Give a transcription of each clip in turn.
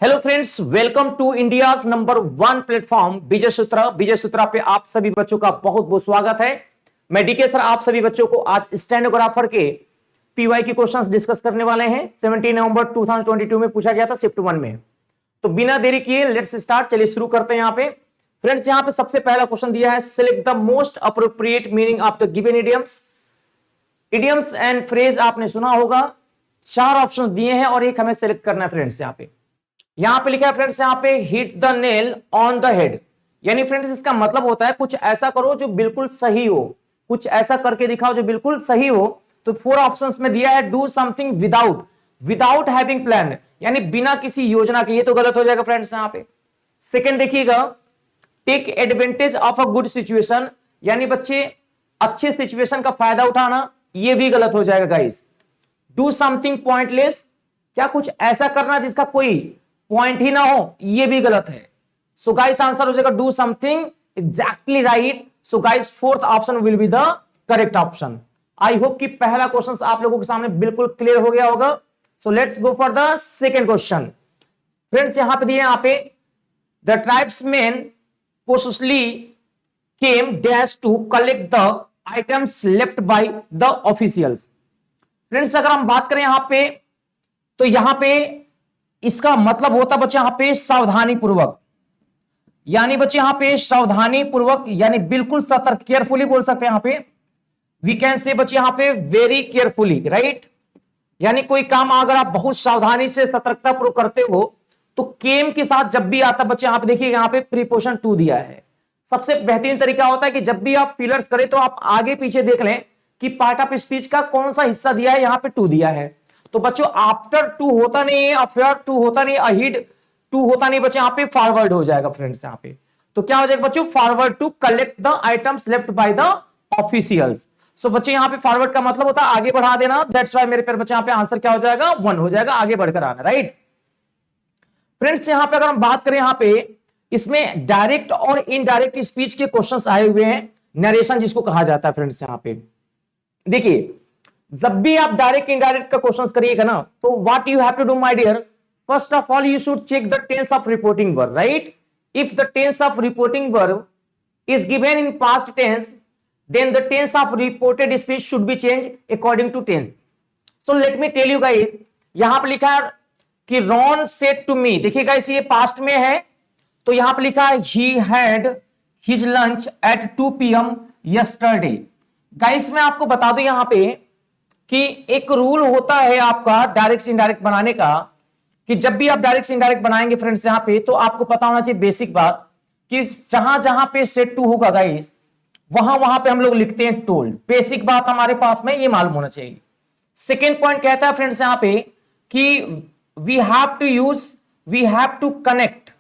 Hello friends, welcome to India's number 1 platform Vijay Sutra. Vijay Sutra पे आप सभी बच्चों का बहुत बहुत स्वागत है। मैं डीके सर आप सभी बच्चों को आज स्टेनोग्राफर के पीवाई के क्वेश्चंस डिस्कस करने वाले हैं। 17 नवंबर 2022 में पूछा गया था शिफ्ट 1 में। तो बिना देरी किए लेट्स स्टार्ट। चलिए शुरू करते हैं। यहाँ पे फ्रेंड्स, यहाँ पे सबसे पहला क्वेश्चन दिया है, select the most appropriate meaning of the given idioms. Idioms and phrase आपने सुना होगा, 4 ऑप्शंस दिए हैं और एक हमें सिलेक्ट करना है। फ्रेंड्स यहां पे लिखा है फ्रेंड्स, यहां पे hit the nail on the head, यानी फ्रेंड्स इसका मतलब होता है कुछ ऐसा करो जो बिल्कुल सही हो, कुछ ऐसा करके दिखाओ जो बिल्कुल सही हो। तो 4 ऑप्शंस में दिया है, do something without having plan, यानी बिना किसी योजना के, ये तो गलत हो जाएगा फ्रेंड्स यहां पे। सेकंड देखिएगा, take advantage of a good situation, यानी बच्चे अच्छे सिचुएशन का फायदा उठाना, ये भी गलत हो जाएगा गाइस। डू समथिंग पॉइंटलेस, क्या कुछ ऐसा करना जिसका कोई पॉइंट ही ना हो, ये भी गलत है। सो गाइस आंसर हो जाएगा do something exactly right. So guys fourth option will be the correct option. I hope कि पहला क्वेश्चन आप लोगों के सामने बिल्कुल क्लियर हो गया होगा। सो let's go for the second question. Friends यहां पे दिए, यहां पे the tribesman cautiously came dash to collect the items left by the officials। Friends अगर हम बात करें यहां पे, तो यहां पे इसका मतलब होता बच्चे यहां पे सावधानी पूर्वक, यानी बच्चे यहां पे सावधानी पूर्वक, यानी बिल्कुल सतर्क, केयरफुली बोल सकते हैं यहां पे। वी कैन से बच्चे यहां पे वेरी केयरफुली, राइट। यानी कोई काम अगर आप बहुत सावधानी से सतर्कता पूर्वक करते हो तो केम के साथ जब भी आता बच्चे, यहां पे देखिए यहां पे प्रीपोजिशन टू दिया है। सबसे बेहतरीन तरीका होता है कि जब भी आप फिलर्स करें तो आप आगे पीछे देख लें कि पार्ट ऑफ स्पीच का कौन सा हिस्सा दिया है, यहां पे टू दिया है। तो बच्चों आफ्टर टू होता नहीं है, अफेयर टू होता नहीं, अहिड टू होता नहीं बच्चे, यहां पे फॉरवर्ड हो जाएगा फ्रेंड्स यहां पे। तो क्या हो जाएगा बच्चों, forward to collect the items left by the officials. So बच्चे यहां पे फॉरवर्ड का मतलब होता है आगे बढ़ा देना। दैट्स व्हाई मेरे प्यारे बच्चे यहां पे आंसर क्या हो जाएगा, 1 हो जाएगा, आगे बढ़कर आना, राइट। फ्रेंड्स यहां पे अगर हम बात करें, यहां पे इसमें डायरेक्ट और इनडायरेक्ट स्पीच के क्वेश्चंस आए हुए हैं, नरेशन जिसको कहा जाता है। फ्रेंड्स यहां पे देखिए, जब भी आप डायरेक्ट इनडायरेक्ट का क्वेश्चंस करिएगा ना, तो what you have to do my dear, first of all you should check the tense of reporting verb, right. If the tense of reporting verb is given in past tense, then the tense of reported speech should be changed according to tense। so let me tell you guys, यहां पर लिखा है कि Ron said to me, देखिए guys ये past में है, तो यहां पर लिखा है he had his lunch at 2 PM yesterday। Guys मैं आपको बता दूं यहां पे कि एक रूल होता है आपका डायरेक्ट से इनडायरेक्ट बनाने का, कि जब भी आप डायरेक्ट से इनडायरेक्ट बनाएंगे फ्रेंड्स यहां पे, तो आपको पता होना चाहिए बेसिक बात कि जहां जहां पे सेट टू होगा गाइस, वहां वहां पे हम लोग लिखते हैं टोल्ड। बेसिक बात हमारे पास में ये मालूम होना चाहिए। सेकेंड पॉइंट कहता है फ्रेंड्स यहां पे कि we have to connect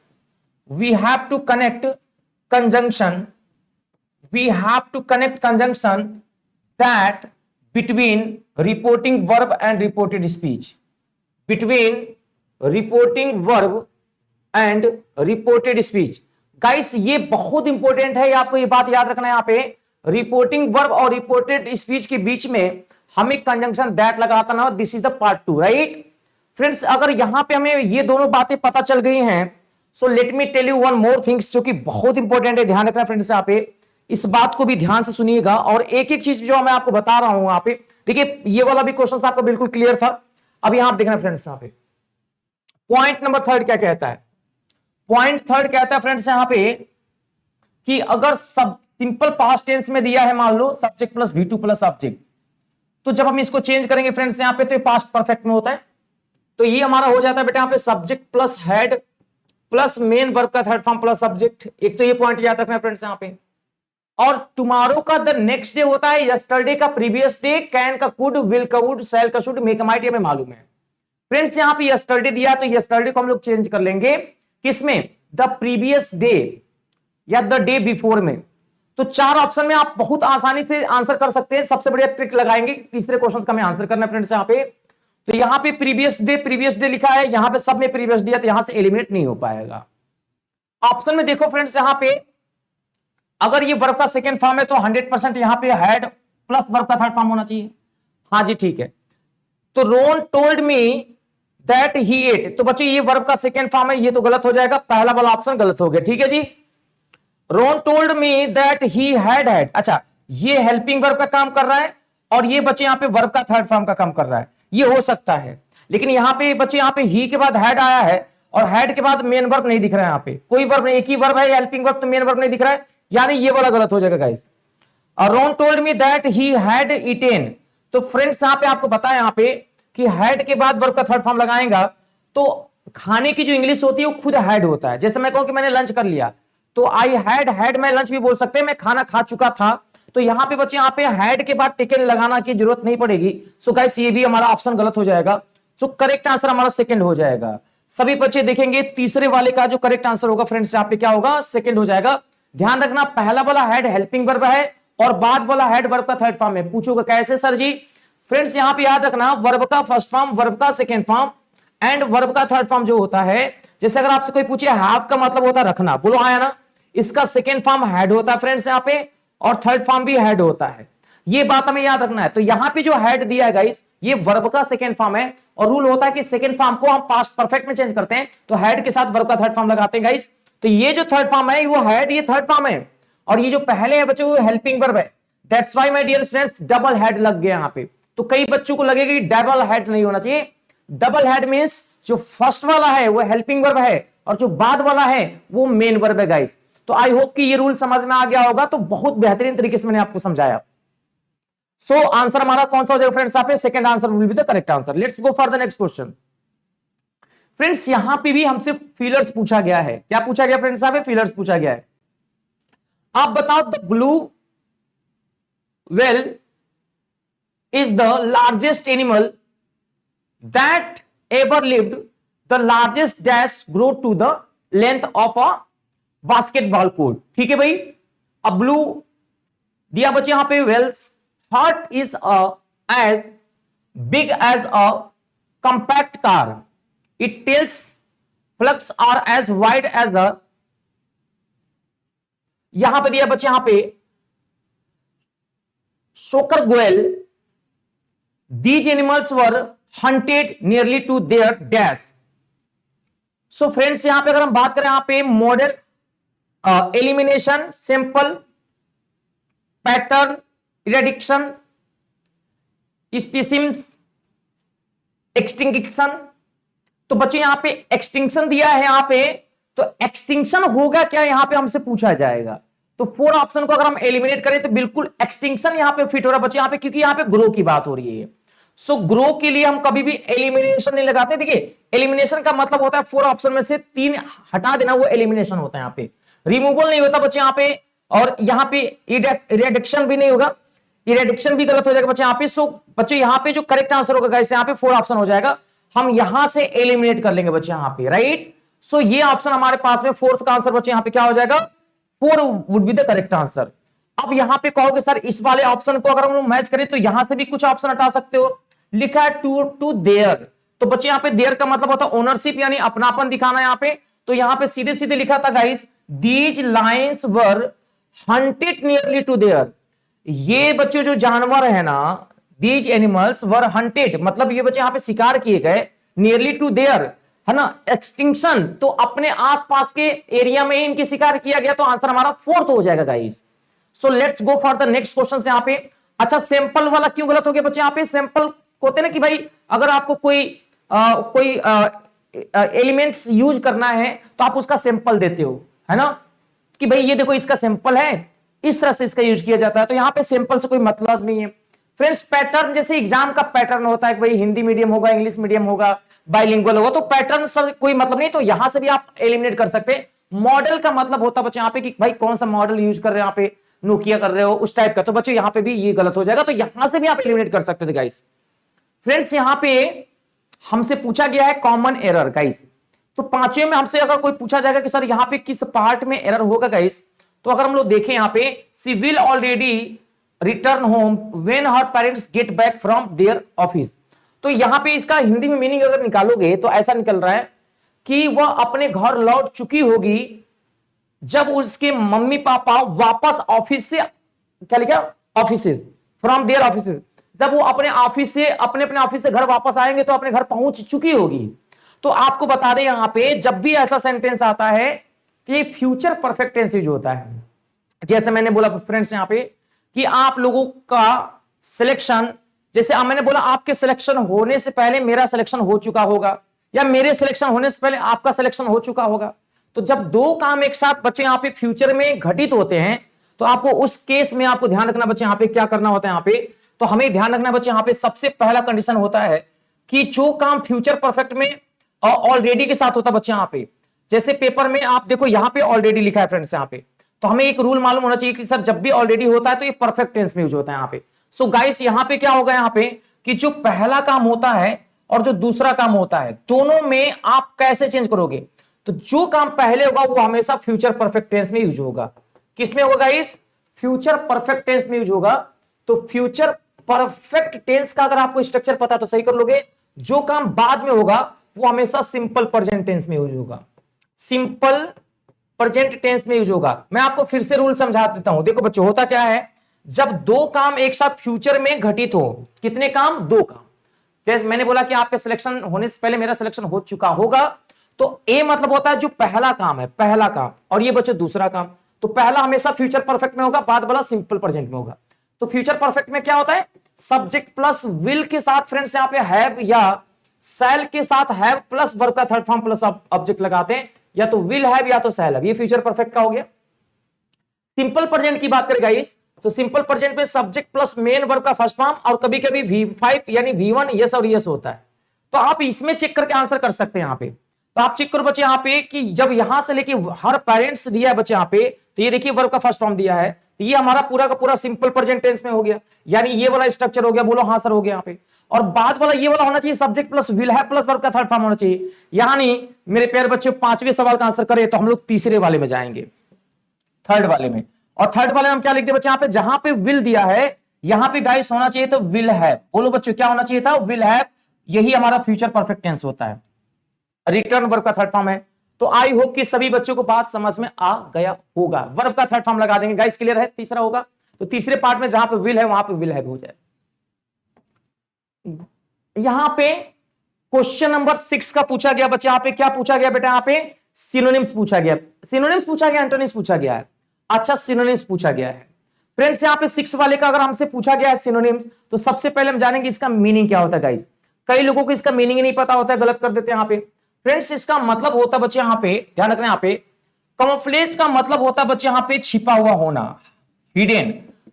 conjunction, that between reporting verb and reported speech, guys ये बहुत इंपॉर्टेंट है, आपको ये बात याद रखना है। यहां पे रिपोर्टिंग वर्ब और रिपोर्टेड स्पीच के बीच में हमें कंजंक्शन दैट लगाता ना, this is the part 2, right. Friends अगर यहां पे हमें ये दोनों बातें पता चल गई हैं, so let me tell you one more things जो कि बहुत इंपॉर्टेंट है, ध्यान रखना फ्रेंड्स। यहां पे इस बात को भी ध्यान से सुनिएगा, और एक एक चीज जो मैं आपको बता रहा हूं यहां पे, देखिए ये वाला भी क्वेश्चन आपका बिल्कुल क्लियर था। अब यहां आप देखना फ्रेंड्स, यहां पे पॉइंट नंबर 3 क्या कहता है, पॉइंट 3 कहता है फ्रेंड्स यहां पे कि अगर सब सिंपल पास्ट टेंस में दिया है, मान लो subject plus V2 plus object, तो जब हम इसको चेंज करेंगे फ्रेंड्स यहां पे, तो ये पास्ट परफेक्ट में होता है। तो ये हमारा हो जाता है बेटा यहां पे subject plus head plus main verb का थर्ड फॉर्म प्लस सब्जेक्ट। एक तो ये पॉइंट याद रखना फ्रेंड्स यहां पे। और टुमारो का द नेक्स्ट डे होता है, यस्टरडे का प्रीवियस डे, कैन का कुड, विल का वुड, शैल का शुड, मे का माइट, ये हमें मालूम है। फ्रेंड्स यहां पे यस्टरडे दिया, तो यस्टरडे को हम लोग चेंज कर लेंगे किसमें, द प्रीवियस डे या द डे बिफोर में। तो 4 ऑप्शन में आप बहुत आसानी से आंसर कर सकते हैं। सबसे बढ़िया ट्रिक लगाएंगे, तीसरे क्वेश्चन का हमें आंसर करना है फ्रेंड्स यहां पे। तो यहां पे प्रीवियस डे लिखा है, यहां पे सब में प्रीवियस डे है, तो यहां से एलिमिनेट नहीं हो पाएगा। ऑप्शन में देखो फ्रेंड्स, यहां पे अगर ये वर्ब का सेकेंड फॉर्म है तो 100% यहां पे हैड प्लस वर्ब का थर्ड फॉर्म होना चाहिए। हाँ जी ठीक है। तो Ron told me that he ate, तो बच्चे ये वर्ब का सेकेंड फॉर्म है, ये तो गलत हो जाएगा, पहला वाला ऑप्शन गलत हो गया। ठीक है जी। Ron told me that he had, अच्छा ये हेल्पिंग वर्ब का काम कर रहा है और ये बच्चे यहां पे वर्ब का थर्ड फॉर्म का काम कर रहा है, ये हो सकता है। लेकिन यहां पे बच्चे यहां पे ही के बाद हैड आया है और हैड के बाद मेन वर्ब नहीं दिख रहा है, यहां पे कोई वर्ब नहीं, एक ही वर्ब है हेल्पिंग वर्ब, तो मेन वर्ब नहीं दिख रहा है, यानी ये वाला गलत हो जाएगा guys. Ron told me that he had eaten, तो फ्रेंड्स यहां पे आपको बताया यहां पे कि हैड के बाद वर्ब का थर्ड फॉर्म लगाएगा तो खाने की जो इंग्लिश होती है वो खुद हैड होता है। जैसे मैं कहूं कि मैंने लंच कर लिया तो आई हैड मैं लंच भी बोल सकते हैं, मैं खाना खा चुका था। तो यहां पे बच्चे यहां पे हैड के बाद टेकन लगाना की जरूरत नहीं पड़ेगी। सो गाइस ये भी हमारा ऑप्शन गलत हो जाएगा। सो करेक्ट आंसर हमारा सेकंड हो जाएगा। सभी बच्चे देखेंगे तीसरे वाले का जो करेक्ट आंसर होगा फ्रेंड्स यहां पे क्या होगा, सेकंड हो जाएगा। ध्यान रखना पहला वाला हैड हेल्पिंग वर्ब है और बाद वाला हेड वर्ब का थर्ड फॉर्म है। पूछोगे कैसे सर जी? फ्रेंड्स यहां पे याद रखना वर्ब का फर्स्ट फॉर्म, वर्ब का सेकंड फॉर्म एंड वर्ब का थर्ड फॉर्म जो होता है, जैसे अगर आपसे कोई पूछे हैव का मतलब होता है रखना, बोलो आया ना, इसका सेकंड फॉर्म हेड होता है फ्रेंड्स यहां पे और थर्ड फॉर्म भी हेड होता है, ये बात हमें याद रखना है। तो यहां पे जो हेड दिया है गाइस ये वर्ब का सेकंड फॉर्म है और रूल होता है कि सेकंड फॉर्म को हम पास्ट परफेक्ट में चेंज करते हैं तो हेड के साथ वर्ब का थर्ड फॉर्म लगाते हैं गाइस। तो ये जो थर्ड फॉर्म है वो हेड, ये थर्ड फॉर्म है और ये जो पहले है बच्चों वो हेल्पिंग वर्ब है। That's why my dear students double head लग गया यहां पे। तो कई बच्चों को लगेगा कि डबल हेड नहीं होना चाहिए। डबल हेड मींस जो फर्स्ट वाला है वो हेल्पिंग वर्ब है और जो बाद वाला है वो मेन वर्ब है गाइस। तो आई होप कि ये रूल समझ में आ गया होगा। तो बहुत बेहतरीन तरीके से मैंने आपको समझाया। सो आंसर हमारा कौन सा हो जाएगा फ्रेंड्स? आप second answer will B the correct answer. Let's go for the next question. Friends यहां पे भी हमसे फीलर्स पूछा गया है। क्या पूछा गया फ्रेंड्स? यहां पे फीलर्स पूछा गया है। आप बताओ the blue whale is the largest animal that ever lived. The largest dash grow to the length of a basketball court. ठीक है भाई। अब ब्लू दिया बच्चे यहां पे whales heart is as big as a compact car. It tails flaps are as wide as a, यहां पे दिया बच्चे यहां पे shocker Goyal These animals were hunted nearly to their death. So friends यहां पे अगर हम बात करें यहां पे model elimination, sample, pattern, eradication, species, extinction, तो बच्चे यहां पे एक्सटिंक्शन दिया है यहां पे, तो एक्सटिंक्शन होगा क्या यहां पे हमसे पूछा जाएगा। तो फोर ऑप्शन को अगर हम एलिमिनेट करें तो बिल्कुल एक्सटिंक्शन यहां पे फिट हो रहा है बच्चे यहां पे, क्योंकि यहां पे ग्रो की बात हो रही है। सो ग्रो के लिए हम कभी भी एलिमिनेशन नहीं लगाते। देखिए एलिमिनेशन का मतलब होता है फोर ऑप्शन में से तीन हटा देना, वो एलिमिनेशन होता है। यहां पे रिमूवल नहीं होता बच्चे यहां पे, और यहां पे इरेडिक्शन भी नहीं होगा, इरेडिक्शन भी गलत हो जाएगा बच्चे यहां पे। सो बच्चे यहां पे जो करेक्ट आंसर होगा गाइस यहां पे फोर ऑप्शन हो जाएगा, हम यहां से एलिमिनेट कर लेंगे बच्चे यहां पे, राइट। सो ये ऑप्शन हमारे पास में फोर्थ का आंसर बच्चे यहां पे क्या हो जाएगा, four would be the correct answer. अब यहां पे कहोगे सर इस वाले ऑप्शन को अगर हम लोग मैच करें तो यहां से भी कुछ ऑप्शन हटा सकते हो। लिखा है टू देयर, तो बच्चे यहां पे देयर का मतलब होता है ओनरशिप यानी अपनापन दिखाना यहां पे। तो यहां पे सीधे सीधे लिखा था guys these lines were hunted nearly to there. ये बच्चे जो जानवर है ना, दीज एनिमल्स वर हंटेड मतलब ये बच्चे यहां पे शिकार किए गए, नियरली टू देयर है ना, एक्सटिंक्शन तो अपने आसपास के एरिया में इनकी शिकार किया गया। तो आंसर हमारा फोर्थ हो जाएगा guys. So let's go for the next question यहां पे। अच्छा सैंपल वाला क्यों गलत हो गया बच्चे? यहां पे सैंपल होते हैं ना कि भाई अगर आपको कोई एलिमेंट्स यूज करना है तो आप उसका सैंपल देते हो, है ना, कि भाई ये देखो इसका सैंपल है, इस तरह से इसका यूज किया जाता है। तो यहां पे सैंपल से कोई मतलब नहीं है फ्रेंड्स। पैटर्न जैसे एग्जाम का पैटर्न होता है कि भाई हिंदी मीडियम होगा, इंग्लिश मीडियम होगा, बाइलिंगुअल होगा, तो पैटर्न से कोई मतलब नहीं, तो यहां से भी आप एलिमिनेट कर सकते हैं। मॉडल का मतलब होता है बच्चे यहां पे कि भाई कौन सा मॉडल यूज कर रहे हैं, यहां पे नोकिया कर रहे हो उस टाइप का, तो बच्चे यहां पे भी ये गलत हो जाएगा। तो यहां से भी आप एलिमिनेट कर सकते थे गाइस। फ्रेंड्स यहां पे हमसे पूछा गया है कॉमन एरर गाइस। तो पांचवें में हमसे अगर कोई पूछा जाएगा कि सर यहां पे किस पार्ट में एरर होगा गाइस, तो अगर हम लोग देखें यहां पे she will already return home when her parents get back from their office. तो यहां पे इसका हिंदी में मीनिंग अगर निकालोगे तो ऐसा निकल रहा है कि वह अपने घर लौट चुकी होगी जब उसके मम्मी पापा वापस ऑफिस से, क्या लिखा, ऑफिस फ्रॉम देयर ऑफिस, जब वो अपने ऑफिस से अपने अपने ऑफिस से घर वापस आएंगे तो अपने घर पहुंच चुकी होगी। तो आपको बता दें यहां पे जब भी ऐसा सेंटेंस आता है कि फ्यूचर परफेक्ट टेंस यूज होता है। जैसे मैंने बोला फ्रेंड्स यहां पे कि आप लोगों का सिलेक्शन, जैसे मैंने बोला आपके सिलेक्शन होने से पहले मेरा सिलेक्शन हो चुका होगा, या मेरे सिलेक्शन होने से पहले आपका सिलेक्शन हो चुका होगा। तो जब दो काम एक साथ बच्चे यहां पे फ्यूचर में घटित होते हैं तो आपको उस केस में आपको ध्यान रखना बच्चे यहां पे क्या करना होता है। यहां पे तो हमें ध्यान रखना बच्चे यहां पे सबसे पहला कंडीशन होता है कि जो काम फ्यूचर परफेक्ट में ऑलरेडी के साथ होता है बच्चे यहां पे, जैसे पेपर में आप देखो यहां पे ऑलरेडी लिखा है फ्रेंड्स यहां पे, तो हमें एक रूल मालूम होना चाहिए कि सर जब भी ऑलरेडी होता है तो ये परफेक्ट टेंस में यूज होता है यहां पे। सो गाइस यहां पे क्या होगा यहां पे कि जो पहला काम होता है और जो दूसरा काम होता है दोनों में आप कैसे चेंज करोगे। तो जो काम पहले होगा वो हमेशा फ्यूचर परफेक्ट टेंस में यूज होगा। किसमें होगा गाइस? फ्यूचर परफेक्ट टेंस में यूज होगा। तो फ्यूचर परफेक्ट टेंस का अगर आपको स्ट्रक्चर पता तो सही कर लोगे। जो काम बाद में होगा वो हमेशा सिंपल प्रेजेंट टेंस में यूज होगा, सिंपल प्रेजेंट टेंस में यूज होगा। मैं आपको फिर से रूल समझा देता हूं। देखो बच्चों होता क्या है, जब दो काम एक साथ फ्यूचर में घटित हो, कितने काम? दो काम। जैसे मैंने बोला कि आपके सिलेक्शन होने से पहले मेरा सिलेक्शन हो चुका होगा, तो ए मतलब होता है जो पहला काम है, पहला काम, और ये बच्चों दूसरा काम। तो पहला हमेशा फ्यूचर परफेक्ट में होगा, बाद वाला सिंपल प्रेजेंट में होगा। तो फ्यूचर परफेक्ट में क्या होता है? सब्जेक्ट प्लस विल के साथ फ्रेंड्स यहां पे हैव या शैल के साथ हैव प्लस वर्ब का थर्ड फॉर्म प्लस ऑब्जेक्ट लगाते हैं, या तो विल हैव या तो शैल हैव। ये फ्यूचर परफेक्ट का हो गया। सिंपल प्रेजेंट की बात करें गाइस, तो सिंपल प्रेजेंट में सब्जेक्ट प्लस मेन वर्ब का फर्स्ट फॉर्म और कभी कभी V5 यानी V1 यस और यस होता है। तो आप इसमें चेक करके आंसर कर सकते हैं। यहां पे तो आप चेक करो बच्चे यहां पे कि जब यहां से लेके हर पेरेंट्स दिया है बच्चे यहां पे, तो ये देखिए वर्ब का फर्स्ट फॉर्म दिया है, तो ये हमारा पूरा का पूरा सिंपल प्रेजेंट टेंस में हो गया, यानी ये वाला स्ट्रक्चर हो गया। बोलो हाँ सर हो गया यहां पे। और बाद वाला ये वाला होना चाहिए subject plus will have plus verb का थर्ड फॉर्म होना चाहिए। यानी मेरे प्यारे बच्चे पांचवें सवाल का आंसर करें तो हम लोग तीसरे वाले में जाएंगे, थर्ड वाले में। और थर्ड वाले में हम क्या लिखते हैं बच्चे यहां पे, जहां पे विल दिया है यहां पे गाइस होना चाहिए तो विल हैव। बोलो बच्चों क्या होना चाहिए था? Will have. यही हमारा फ्यूचर परफेक्ट टेंस होता है, रिटर्न वर्ब का थर्ड फॉर्म है। तो आई होप कि सभी बच्चों को बात समझ में आ गया होगा। वर्ब का थर्ड फॉर्म लगा देंगे गाइस, क्लियर है? तीसरा होगा तो तीसरे पार्ट में जहां पे विल है वहां पे विल हैव हो जाए। यहां पे क्वेश्चन नंबर 6 का पूछा गया बच्चे, यहां पे क्या पूछा गया बेटा? यहां पे सिनोनिम्स पूछा गया, सिनोनिम्स पूछा गया, एंटोनिम्स पूछा गया है। अच्छा सिनोनिम्स पूछा गया है फ्रेंड्स। यहां पे 6 वाले का अगर हमसे पूछा गया है सिनोनिम्स, तो सबसे पहले हम जानेंगे इसका मीनिंग क्या होता है गाइस। कई लोगों को इसका मीनिंग नहीं पता होता है, गलत कर देते हैं यहां पे। फ्रेंड्स इसका मतलब होता है बच्चे यहां पे ध्यान रखना, यहां पे कैमोफ्लेज का मतलब होता है बच्चे यहां पे छिपा हुआ होना, हिडन।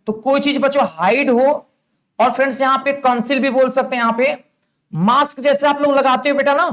तो कोई चीज बच्चों हाइड हो, और फ्रेंड्स यहां पे कंसील भी बोल सकते हैं। यहां पे मास्क जैसे आप लोग लगाते हो बेटा ना,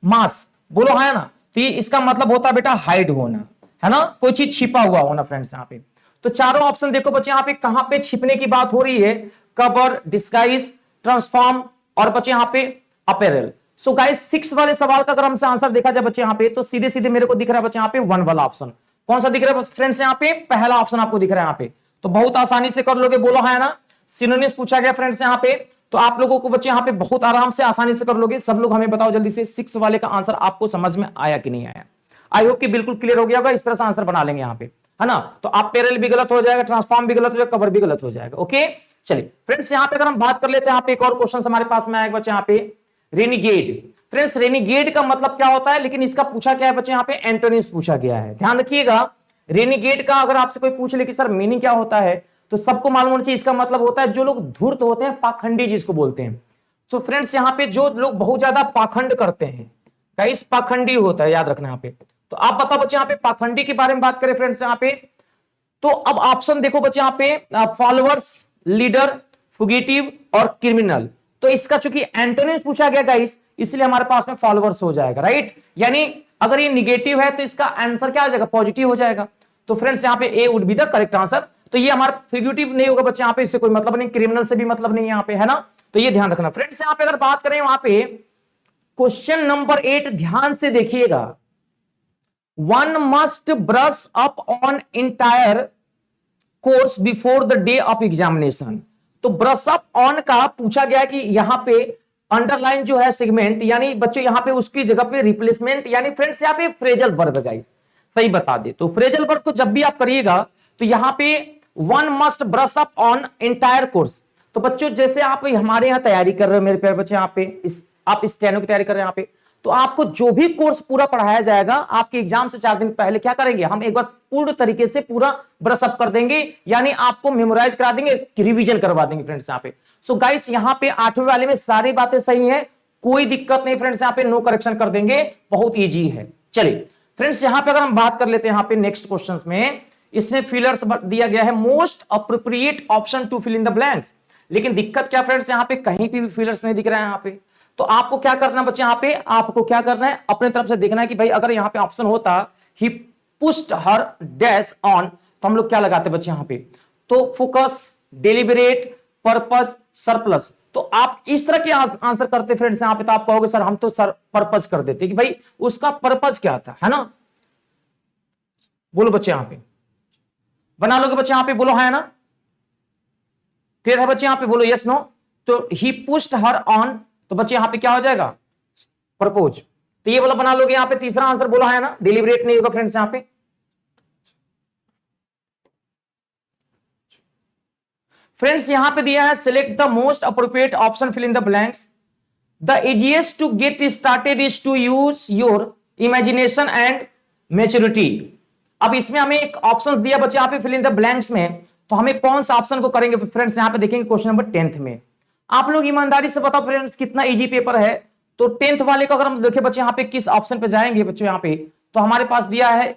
मास्क बोलो है ना, तो इसका मतलब होता है बेटा हाइड होना, है ना, कोई चीज छिपा हुआ होना फ्रेंड्स यहां पे। तो चारों ऑप्शन देखो बच्चे यहां पे कहां पे छिपने की बात हो रही है? कवर, डिस्गाइज, ट्रांसफॉर्म और बच्चे यहां पे अपैरल। सो गाइस 6 वाले सवाल का अगर हमसे आंसर देखा जाए बच्चे यहां पे, तो सीधे सीधे मेरे को दिख रहा है बच्चे यहां पे 1 वाला ऑप्शन। कौन सा दिख रहा है फ्रेंड्स? यहां पे पहला ऑप्शन आपको दिख रहा है यहां पे। तो बहुत आसानी से कर लोगे, बोलो है ना। सिनोनिम्स पूछा गया फ्रेंड्स यहां पे, तो आप लोगों को बच्चे यहां पे बहुत आराम से आसानी से कर लोगे। सब लोग हमें बताओ जल्दी से 6 वाले का आंसर आपको समझ में आया कि नहीं आया? आई होप कि बिल्कुल क्लियर हो गया होगा। इस तरह से आंसर बना लेंगे यहां पे, है ना। तो अपैरल भी गलत हो जाएगा, ट्रांसफॉर्म भी गलत हो जाएगा, कवर भी गलत हो जाएगा। ओके चलिए फ्रेंड्स यहां पे अगर हम बात कर लेते हैं, यहां पे एक और क्वेश्चन हमारे पास में आएगा बच्चे यहां पे, रेनिगेड। फ्रेंड्स रेनिगेड का मतलब क्या होता है, लेकिन इसका पूछा क्या है बच्चे यहां पे? एंटोनिम्स पूछा गया है। ध्यान रखिएगा, रेनिगेड का अगर आपसे कोई पूछ ले कि सर मीनिंग क्या होता है, तो सबको मालूम होना चाहिए इसका मतलब होता है जो लोग धूर्त होते हैं, पाखंडी जिसको बोलते हैं। तो फ्रेंड्स यहां पे जो लोग बहुत ज्यादा पाखंड करते हैं गाइस, पाखंडी होता है, याद रखना यहां पे। तो आप बताओ बच्चे यहां पे पाखंडी के बारे में बात करें फ्रेंड्स यहां पे, तो अब ऑप्शन देखो बच्चे यहां पे फॉलोअर्स, लीडर, फुगिटिव और क्रिमिनल। तो इसका चूंकि एंटोनिम्स पूछा गया गाइस, इसलिए हमारे पास में फॉलोअर्स हो जाएगा, राइट। यानी अगर ये निगेटिव है तो इसका आंसर क्या हो जाएगा? पॉजिटिव हो जाएगा। तो फ्रेंड्स यहां पे A would be the correct answer. तो ये हमारा फिग्यूटिव नहीं होगा बच्चे यहां पे, इससे कोई मतलब नहीं, क्रिमिनल से भी मतलब नहीं यहां पे, है ना। तो ये ध्यान रखना फ्रेंड्स। यहां पे अगर बात करें वहां पे क्वेश्चन नंबर 8 ध्यान से देखिएगा, one must brush up on entire course before the day of examination. तो ब्रश अप ऑन का पूछा गया कि यहां पे अंडरलाइन जो है सेगमेंट, यानी बच्चों यहां पे उसकी जगह पे रिप्लेसमेंट, यानी फ्रेंड्स यहां पे फ्रेजल वर्ब है गाइस, सही बता दे। तो फ्रेजल वर्ब को जब भी आप करिएगा तो यहां पे one must brush up on entire course, तो बच्चों जैसे आप हमारे यहाँ तैयारी कर रहे हो मेरे प्यारे बच्चे, यहाँ पे आप स्टेनो की तैयारी कर रहे हैं यहाँ पे, तो आपको जो भी कोर्स पूरा पढ़ाया जाएगा आपके एग्जाम से 4 दिन पहले क्या करेंगे, हम एक बार पूर्ण तरीके से पूरा ब्रश अप कर देंगे, यानी आपको मेमोराइज करा देंगे, रिवीजन करवा देंगे फ्रेंड्स यहाँ पे। सो गाइस यहाँ पे 8वें वाले में सारी बातें सही है, कोई दिक्कत नहीं फ्रेंड्स, यहाँ पे नो करेक्शन कर देंगे, बहुत ईजी है। चलिए फ्रेंड्स यहाँ पे अगर हम बात कर लेते हैं यहाँ पे नेक्स्ट क्वेश्चन में, इसमें फिलर्स दिया गया है most appropriate option to fill in the blanks, लेकिन दिक्कत क्या फ्रेंड्स यहाँ पे कहीं भी फिलर्स नहीं दिख रहा है यहाँ पे। तो आपको क्या करना बच्चे, यहाँ पे आपको क्या करना है, अपने तरफ से देखना है कि भाई अगर यहाँ पे ऑप्शन होता ही पुश्ड हर डैश ऑन, तो हम लोग क्या लगाते बच्चे यहाँ पे, तो फोकस, डेलिबरेट, पर्पस, सरप्लस। तो आप इस तरह के आंसर करते फ्रेंड्स यहाँ पे, तो आप कहोगे सर हम तो सर पर्पस कर देते कि भाई उसका पर्पस क्या था, है ना। बोलो बच्चे यहाँ पे बना लोगे बच्चे, यहाँ पे बोलो है ना, क्लियर है बच्चे, यहाँ पे बोलो यस नो। तो ही पुश्ड हर ऑन, तो बच्चे यहां पे क्या हो जाएगा, प्रपोज। तो ये वाला बना लोगे, यहां पे तीसरा आंसर बोला है ना, डिलीबरेट नहीं होगा फ्रेंड्स यहां पे। फ्रेंड्स यहां पे दिया है select the most appropriate option fill in the blanks, the easiest to get started is to use your imagination and maturity. अब इसमें हमें एक ऑप्शन दिया बच्चे यहां पे फिल इन द ब्लैंक्स में, तो हमें कौन सा ऑप्शन को करेंगे फ्रेंड्स, यहां पे देखेंगे क्वेश्चन नंबर 10th में। आप लोग ईमानदारी से बताओ फ्रेंड्स कितना इजी पेपर है। तो 10th वाले को अगर हम देखें बच्चे यहाँ पे किस ऑप्शन पे जाएंगे बच्चों, यहाँ पे तो हमारे पास दिया है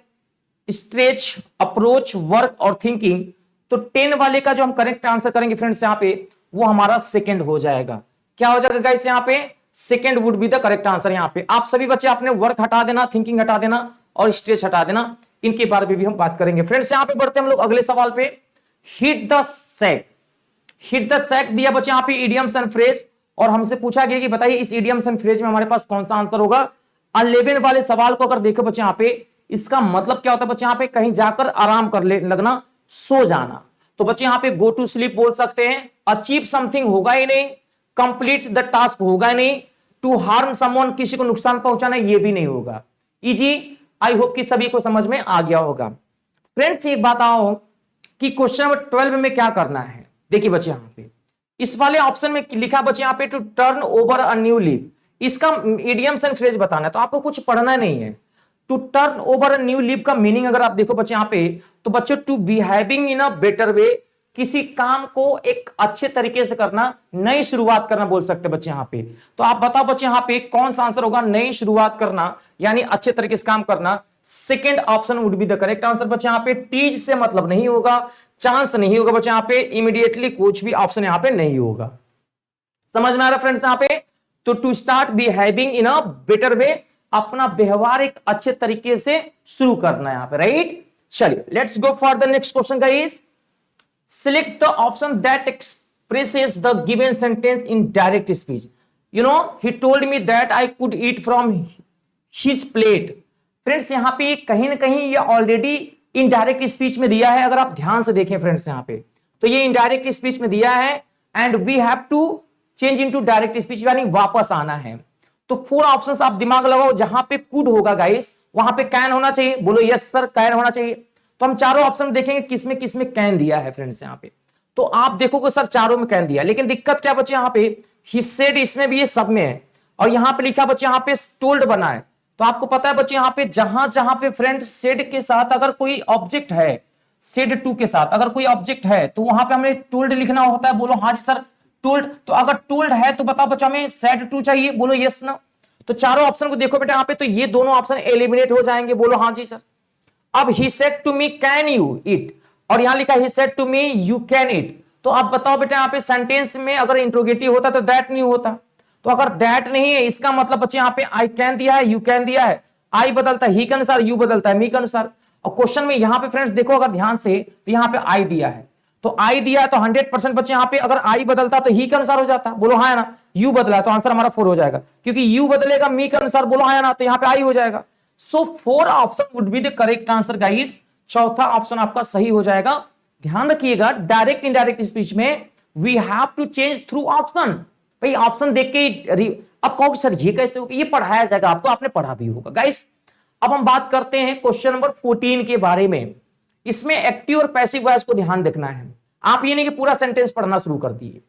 स्ट्रेच, अप्रोच, वर्क और थिंकिंग। तो 10 वाले का जो हम करेक्ट आंसर करेंगे फ्रेंड्स यहाँ पे, वो हमारा सेकंड हो जाएगा। क्या हो जाएगा गाइस यहाँ पे, second would be the correct answer. यहाँ पे आप सभी बच्चे आपने वर्क हटा देना, थिंकिंग हटा देना और स्ट्रेच हटा देना, इनके बारे में भी हम बात करेंगे फ्रेंड्स। यहाँ पे बढ़ते हम लोग अगले सवाल पे। Hit the sack, hit the sack दिया बच्चे यहाँ पे इडियम्स एंड फ्रेज, और हमसे पूछा गया कि बताइए इस इडियम्स एंड फ्रेज में हमारे पास कौन सा आंसर होगा। 11 वाले सवाल को अगर देखो बच्चे यहाँ पे, इसका मतलब क्या होता है बच्चे यहाँ पे, कहीं जाकर आराम कर लगना, सो जाना। तो बच्चे यहाँ पे गो टू स्लीप बोल सकते हैं, अचीव समथिंग होगा ही नहीं, कंप्लीट द टास्क होगा ही नहीं, टू हार्म समवन किसी को नुकसान पहुंचाना ये भी नहीं होगा। इजी, आई होप कि सभी को समझ में आ गया होगा। फ्रेंड्स एक बात आओ कि क्वेश्चन नंबर 12 में क्या करना है। देखिए बच्चे यहां पे इस वाले ऑप्शन में लिखा बच्चे यहां पे to turn over a new leaf, इसका इडियम्स एंड फ्रेज बताना है, तो आपको कुछ पढ़ना नहीं है। To turn over a new leaf का मीनिंग अगर आप देखो बच्चे यहां पे, तो बच्चों to behaving in a better way, किसी काम को एक अच्छे तरीके से करना, नई शुरुआत करना बोल सकते बच्चे यहां पे। तो आप बताओ बच्चे यहां पे कौन सा आंसर होगा, नई शुरुआत करना यानी अच्छे तरीके से काम करना। Second option would be the correct answer बच्चे यहां पे। टीज से मतलब नहीं होगा, चांस नहीं होगा बच्चे यहां पे, इमीडिएटली कुछ भी ऑप्शन यहां पे नहीं होगा। समझ में आ रहा फ्रेंड्स यहां पे। तो to start behaving in a better way, अपना व्यवहार एक अच्छे तरीके से शुरू करना है यहां पे, राइट। चलिए let's go for the next question guys. Select the option that expresses the given sentence in direct speech. You know, he told me that I could eat from his plate. Friends यहां पे कहीं ना कहीं ये already indirect speech में दिया है, अगर आप ध्यान से देखें फ्रेंड्स यहां पे, तो ये इनडायरेक्ट स्पीच में दिया है and we have to change into direct speech, यानी वापस आना है। तो 4 ऑप्शंस आप दिमाग लगाओ, जहां पे कुड होगा गाइस वहां पे कैन होना चाहिए, बोलो यस सर कैन होना चाहिए। तो हम चारों ऑप्शन देखेंगे किसमें किसमें कैन दिया है फ्रेंड्स यहां पे, तो आप देखोगे सर चारों में कैन दिया, लेकिन दिक्कत क्या बच्चे यहां पे, ही सेड इसमें भी ये सब में है, और यहां पे लिखा बच्चे यहां पे टोल्ड बना है। तो आपको पता है बच्चे यहां पे जहां जहां पे फ्रेंड्स सेड के साथ अगर कोई ऑब्जेक्ट है, सेड टू के साथ अगर कोई ऑब्जेक्ट है, तो वहां पे हमें टोल्ड लिखना होता है। बोलो हाँ जी सर टोल्ड। तो अगर टोल्ड है तो बताओ बच्चा हमें सेड टू चाहिए, बोलो यस ना। तो चारों ऑप्शन को देखो बेटा यहां पे, तो ये दोनों ऑप्शन एलिमिनेट हो जाएंगे, बोलो हाँ जी सर। अब he said to me can you eat, और यहां लिखा he said to me you can eat। तो आप बताओ बेटा यहां पे सेंटेंस में अगर इंट्रोगेटिव होता तो दैट नहीं होता, तो अगर दैट नहीं है इसका मतलब बच्चे यहां पे आई कैन दिया है, यू कैन दिया है, आई बदलता है ही के अनुसार, यू बदलता है मी के अनुसार। और क्वेश्चन में यहां पे फ्रेंड्स देखो अगर ध्यान से, तो यहां पे आई दिया है, तो आई दिया है तो 100% बच्चे यहां पे अगर आई बदलता तो ही के अनुसार हो जाता, बोलो हाँ है ना। यू बदला तो आंसर हमारा 4 हो जाएगा, क्योंकि यू बदलेगा मी के अनुसार, बोलो हाँ है ना, तो यहां पे आई हो जाएगा। So 4 option would be the correct answer guys. चौथा ऑप्शन आपका सही हो जाएगा। ध्यान रखिएगा डायरेक्ट इनडायरेक्ट स्पीच में we have to change through option. भाई ऑप्शन देख के अब कहोगे सर ये कैसे होगा, ये पढ़ाया जाएगा आपको, आपने पढ़ा भी होगा गाइस। अब हम बात करते हैं क्वेश्चन नंबर 14 के बारे में। इसमें एक्टिव और पैसिव वॉइस को ध्यान देखना है, आप ये नहीं कि पूरा सेंटेंस पढ़ना शुरू कर दिए।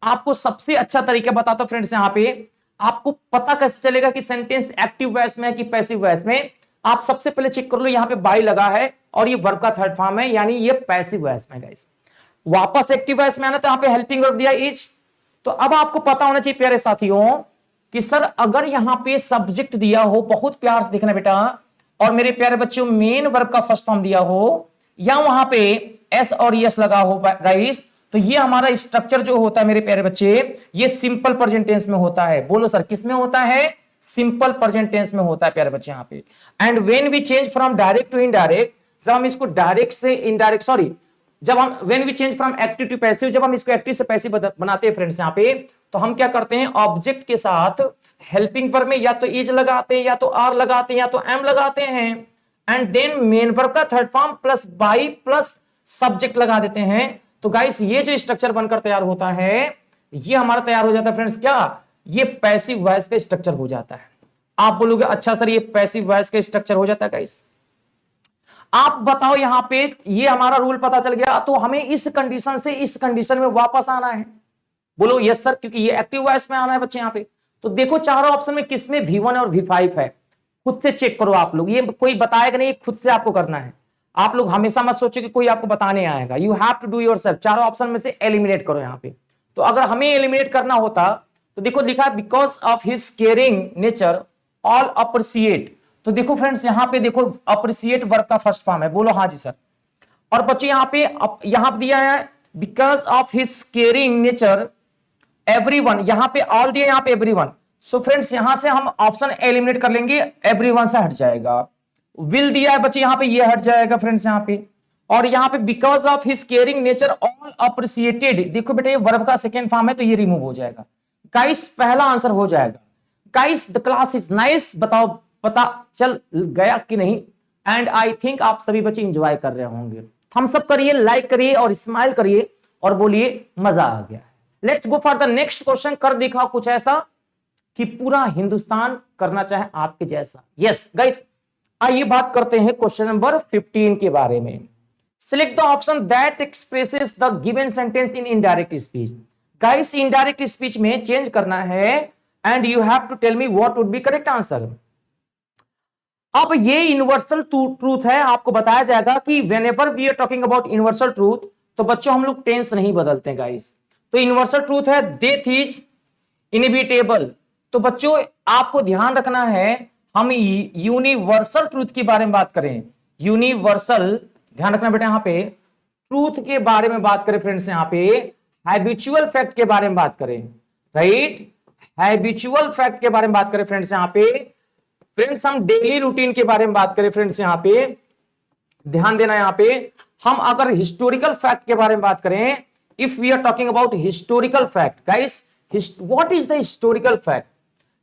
आपको सबसे अच्छा तरीका बताता हूं फ्रेंड्स, यहां पे आपको पता कैसे चलेगा कि सेंटेंस एक्टिव वॉइस में है कि पैसिव वॉइस में। आप सबसे पहले चेक कर लो, यहां पे बाई लगा है और ये वर्ब का थर्ड फॉर्म है, यानी ये पैसिव वॉइस में गाइस। वापस एक्टिव वॉइस में आना तो यहां पे हेल्पिंग वर्ब दिया इज। तो अब आपको पता होना चाहिए प्यारे साथियों कि सर अगर यहां पे सब्जेक्ट दिया हो, बहुत प्यार से देखना बेटा, और मेरे प्यारे बच्चों मेन वर्ब का फर्स्ट फॉर्म दिया हो या वहां पे एस और यस लगा हो गाइस, तो ये हमारा स्ट्रक्चर जो होता है मेरे प्यारे बच्चे, ये सिंपल प्रेजेंट टेंस में होता है। बोलो सर किस में होता है? सिंपल प्रेजेंट टेंस में होता है प्यारे बच्चे यहां पे। And when we change from direct to indirect, जब हम इसको डायरेक्ट से इनडायरेक्ट, सॉरी, जब हम when we change from active to passive, जब हम इसको एक्टिव से पैसिव बनाते हैं फ्रेंड्स यहां पे, तो हम क्या करते हैं, ऑब्जेक्ट के साथ हेल्पिंग वर्ब में या तो इज लगाते हैं, या तो आर लगाते हैं, या तो एम लगाते हैं, एंड देन मेन वर्ब का third form plus by plus subject लगा देते हैं। तो गाइस ये जो स्ट्रक्चर बनकर तैयार होता है, ये हमारा तैयार हो जाता है फ्रेंड्स, क्या ये पैसिव वॉइस का स्ट्रक्चर हो जाता है। आप बोलोगे अच्छा सर ये पैसिव वॉइस का स्ट्रक्चर हो जाता है गाइस। आप बताओ यहां पे ये हमारा रूल पता चल गया, तो हमें इस कंडीशन से इस कंडीशन में वापस आना है। बोलो यस सर, क्योंकि ये एक्टिव वॉइस में आना है बच्चे यहां पे। तो देखो चारों ऑप्शन में किसमें V1 और V5 है, खुद से चेक करो आप लोग, ये कोई बताएगा नहीं, खुद से आपको करना है। आप लोग हमेशा मत सोचो कि कोई आपको बताने आएगा, you have to do yourself. चारों ऑप्शन में से एलिमिनेट करो यहां पे। तो अगर हमें एलिमिनेट करना होता तो देखो लिखा है because of his caring nature all appreciate. तो देखो फ्रेंड्स यहां पे देखो अप्रिशिएट वर्ब का फर्स्ट फॉर्म है, बोलो हाँ जी सर। और बच्चे यहां पे दिया है because of his caring nature everyone, यहां पे ऑल दिया, यहां पे एवरीवन। सो फ्रेंड्स यहां से हम ऑप्शन एलिमिनेट कर लेंगे, एवरीवन से हट जाएगा। विल दिया है बच्चे यहां पे, ये हट जाएगा फ्रेंड्स यहां पे। और यहां पे because of his caring nature all appreciated, देखो बेटा ये वर्ब का सेकंड फॉर्म है तो ये रिमूव हो जाएगा। गाइस पहला आंसर हो जाएगा। Guys the class is nice, बताओ पता चल गया कि नहीं? एंड आई थिंक आप सभी बच्चे इंजॉय कर रहे होंगे। थम्स अप करिए, लाइक करिए और स्माइल करिए और बोलिए मजा आ गया। Let's go for the next question. कर दिखाओ कुछ ऐसा कि पूरा हिंदुस्तान करना चाहे आपके जैसा। यस गाइस, आइए बात करते हैं क्वेश्चन नंबर 15 के बारे में। Select the option that expresses the given sentence in indirect speech. Guys indirect speech में चेंज करना है and you have to tell me what would be correct answer. अब ये यूनिवर्सल ट्रूथ है, आपको बताया जाएगा कि whenever we are talking about universal truth, तो बच्चों हम लोग टेंस नहीं बदलते गाइस। तो यूनिवर्सल ट्रूथ है डेथ इज इनएविटेबल। तो बच्चों आपको ध्यान रखना है, हम यूनिवर्सल ट्रूथ के बारे में बात करें। यूनिवर्सल, ध्यान रखना बेटा यहां पे ट्रूथ के बारे में बात करें फ्रेंड्स, यहां पे हैबिचुअल फैक्ट के बारे में बात करें, राइट? हैबिचुअल फैक्ट के बारे में बात करें फ्रेंड्स यहां पे। फ्रेंड्स हम डेली रूटीन के बारे में बात करें फ्रेंड्स, यहां पे ध्यान देना। यहां पे हम अगर हिस्टोरिकल फैक्ट के बारे में बात करें, if we are talking about historical fact guys, what is the historical fact?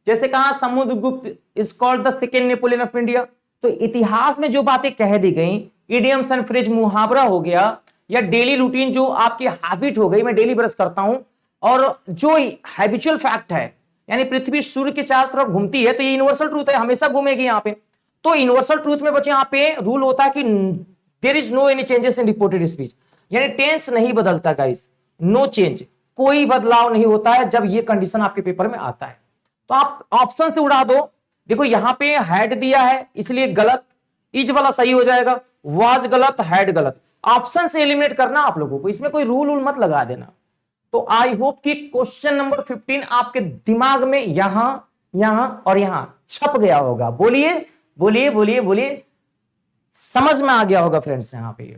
जैसे कहा Samudragupta is called the second Napoleon of India. तो इतिहास में जो बातें कह दी गई, इडियम्स एंड फ्रेज मुहावरा हो गया, या डेली रूटीन जो आपकी हैबिट हो गई, मैं डेली ब्रश करता हूं, और जो हैबिचुअल फैक्ट है यानी पृथ्वी सूर्य के चारों तरफ घूमती है, तो ये यूनिवर्सल ट्रूथ है, हमेशा घूमेगी यहां पे। तो यूनिवर्सल ट्रूथ में बच्चे यहां पे रूल होता है कि there is no any changes in reported speech, यानी टेंस नहीं बदलता गाइस, नो चेंज, कोई बदलाव नहीं होता है जब ये कंडीशन आपके पेपर में आता है। तो आप ऑप्शन से उड़ा दो। देखो यहां पे हैड दिया है इसलिए गलत, इज वाला सही हो जाएगा, वाज गलत, हैड गलत। ऑप्शन से एलिमिनेट करना आप लोगों को, इसमें कोई रूल मत लगा देना। तो आई होप कि क्वेश्चन नंबर 15 आपके दिमाग में यहां यहां और यहां छप गया होगा। बोलिए बोलिए बोलिए बोलिए, समझ में आ गया होगा फ्रेंड्स यहां पे।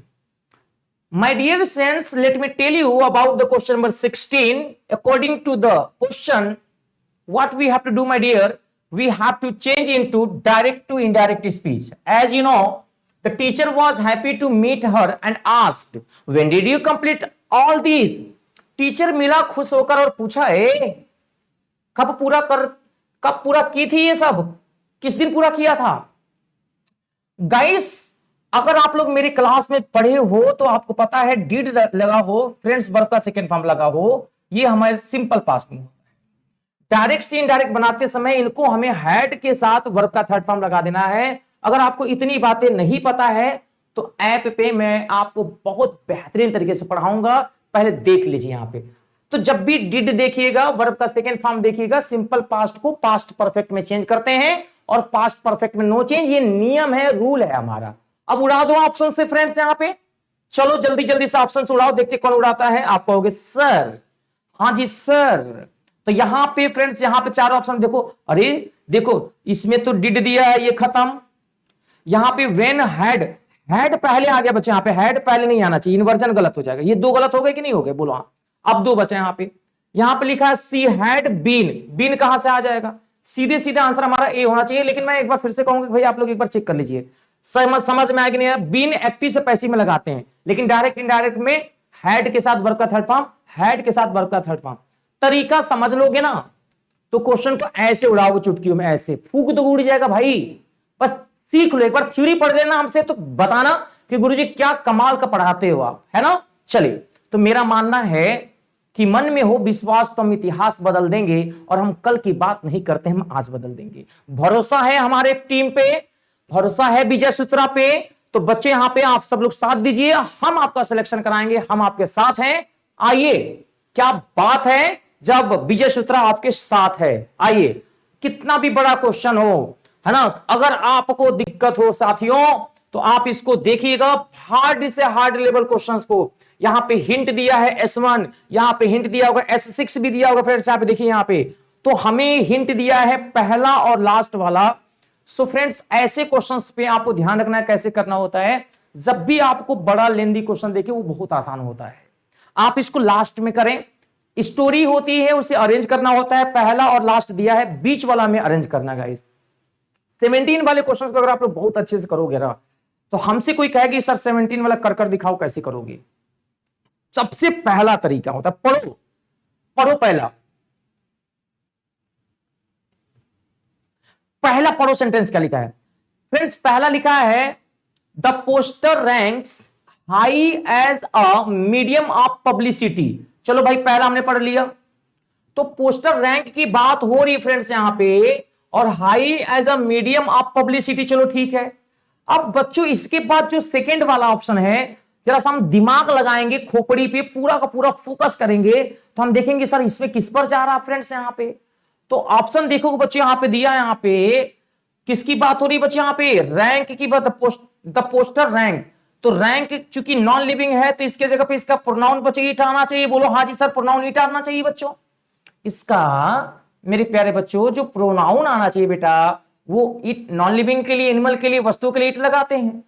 My dear friends, let me tell you about the question number 16. According to the question, what we have to do, my dear, we have to change into direct to indirect speech. As you know, the teacher was happy to meet her and asked, when did you complete all these? Teacher मिला खुश होकर और पूछा, कब पूरा की थी ये सब, किस दिन पूरा किया था? गाइस अगर आप लोग मेरी क्लास में पढ़े हो तो आपको पता है डिड लगा हो, फ्रेंड्स वर्ब का सेकंड फॉर्म लगा हो, ये हमारे सिंपल पास्ट में होता है। डायरेक्ट से इनडायरेक्ट बनाते समय इनको हमें हैड के साथ वर्ब का थर्ड फॉर्म लगा देना है। अगर आपको इतनी बातें नहीं पता है तो ऐप पे मैं आपको बहुत बेहतरीन तरीके से पढ़ाऊंगा, पहले देख लीजिए। यहां पे तो जब भी डिड देखिएगा, वर्ब का सेकेंड फॉर्म देखिएगा, सिंपल पास्ट को पास्ट परफेक्ट में चेंज करते हैं और पास्ट परफेक्ट में नो चेंज। ये नियम है, रूल है हमारा। अब उड़ा दो ऑप्शन से फ्रेंड्स यहां पे, चलो जल्दी जल्दी से ऑप्शन से उड़ाओ, देखते कौन उड़ाता है। आप कहोगे सर, हाँ जी सर। तो यहां पे फ्रेंड्स, यहां पे चार ऑप्शन देखो, अरे देखो इसमें तो डिड दिया है, ये खत्म। यहां पे वेन हैड, हैड पहले आ गया बच्चे, यहां पे हैड पहले नहीं आना चाहिए, इन्वर्जन गलत हो जाएगा। ये दो गलत हो गए कि नहीं हो गए, बोलो हाँ। अब दो बचे यहां पे लिखा है सी हैड बीन, बीन कहां से आ जाएगा, सीधे सीधे आंसर हमारा ए होना चाहिए। लेकिन मैं एक बार फिर से कहूंगा भाई आप लोग एक बार चेक कर लीजिए, समझ में आएगा नहीं है। बीन एक्टिव से पैसिव में लगाते हैं, लेकिन डायरेक्ट इनडायरेक्ट में हैड के साथ वर्ब का थर्ड फॉर्म, हैड के साथ वर्ब का थर्ड फॉर्म। तरीका समझ लोगे ना तो क्वेश्चन को ऐसे उड़ाओ चुटकियों में, ऐसे फूक तो उड़ जाएगा भाई। बस सीख लो, एक बार थ्योरी पढ़ लेना हमसे तो बताना कि गुरुजी क्या कमाल का पढ़ाते हो आप, है ना। चलिए, तो मेरा मानना है कि मन में हो विश्वास तो हम इतिहास बदल देंगे, और हम कल की बात नहीं करते, हम आज बदल देंगे। भरोसा है हमारे टीम पे, भरोसा है विजय सूत्रा पे। तो बच्चे यहां पे आप सब लोग साथ दीजिए, हम आपका सिलेक्शन कराएंगे, हम आपके साथ हैं। आइए, क्या बात है जब विजय सूत्रा आपके साथ है। आइए, कितना भी बड़ा क्वेश्चन हो, है ना, अगर आपको दिक्कत हो साथियों तो आप इसको देखिएगा, हार्ड से हार्ड लेवल क्वेश्चंस को। यहां पे हिंट दिया है S1, यहां पे हिंट दिया होगा S6 भी दिया होगा फ्रेंड्स, यहां पे देखिए, यहां पे तो हमें हिंट दिया है पहला और लास्ट वाला। सो फ्रेंड्स, ऐसे क्वेश्चंस पे आपको ध्यान रखना है कैसे करना होता है। जब भी आपको बड़ा लेंदी क्वेश्चन देखे, वो बहुत आसान होता है, आप इसको लास्ट में करें। स्टोरी होती है, उसे अरेंज करना होता है, पहला और लास्ट दिया है, बीच वाला में अरेंज करना गाइस। 17 वाले क्वेश्चन को अगर आप लोग बहुत अच्छे से करोगे ना, तो हमसे कोई कहे कि सर 17 वाला कर दिखाओ, कैसे करोगे। सबसे पहला तरीका होता है, पढ़ो पढ़ो, पहला पढ़ो। सेंटेंस क्या लिखा है फ्रेंड्स, पहला लिखा है the poster ranks high as a medium of publicity. चलो भाई, पहला हमने पढ़ लिया, तो पोस्टर रैंक की बात हो रही फ्रेंड्स यहां पे, और high as a medium of publicity, चलो ठीक है। अब बच्चों इसके बाद जो सेकंड वाला ऑप्शन है, जरा सा हम दिमाग लगाएंगे, खोपड़ी पे पूरा का पूरा फोकस करेंगे, तो हम देखेंगे सर इसमें किस पर जा रहा फ्रेंड्स यहां पे। तो ऑप्शन देखो बच्चों, यहां पे दिया, यहां पे किसकी बात हो रही बच्चे, यहां पे रैंक की बात, द पोस्टर रैंक। तो रैंक चूंकि नॉन लिविंग है, तो इसके जगह पे इसका प्रोनाउन बच्चे इट आना चाहिए। बोलो हाँ जी सर, प्रोनाउन इट आना चाहिए बच्चों। इसका मेरे प्यारे बच्चों जो प्रोनाउन आना चाहिए बेटा, वो इट नॉन लिविंग के लिए, एनिमल के लिए, वस्तु के लिए इट लगाते हैं।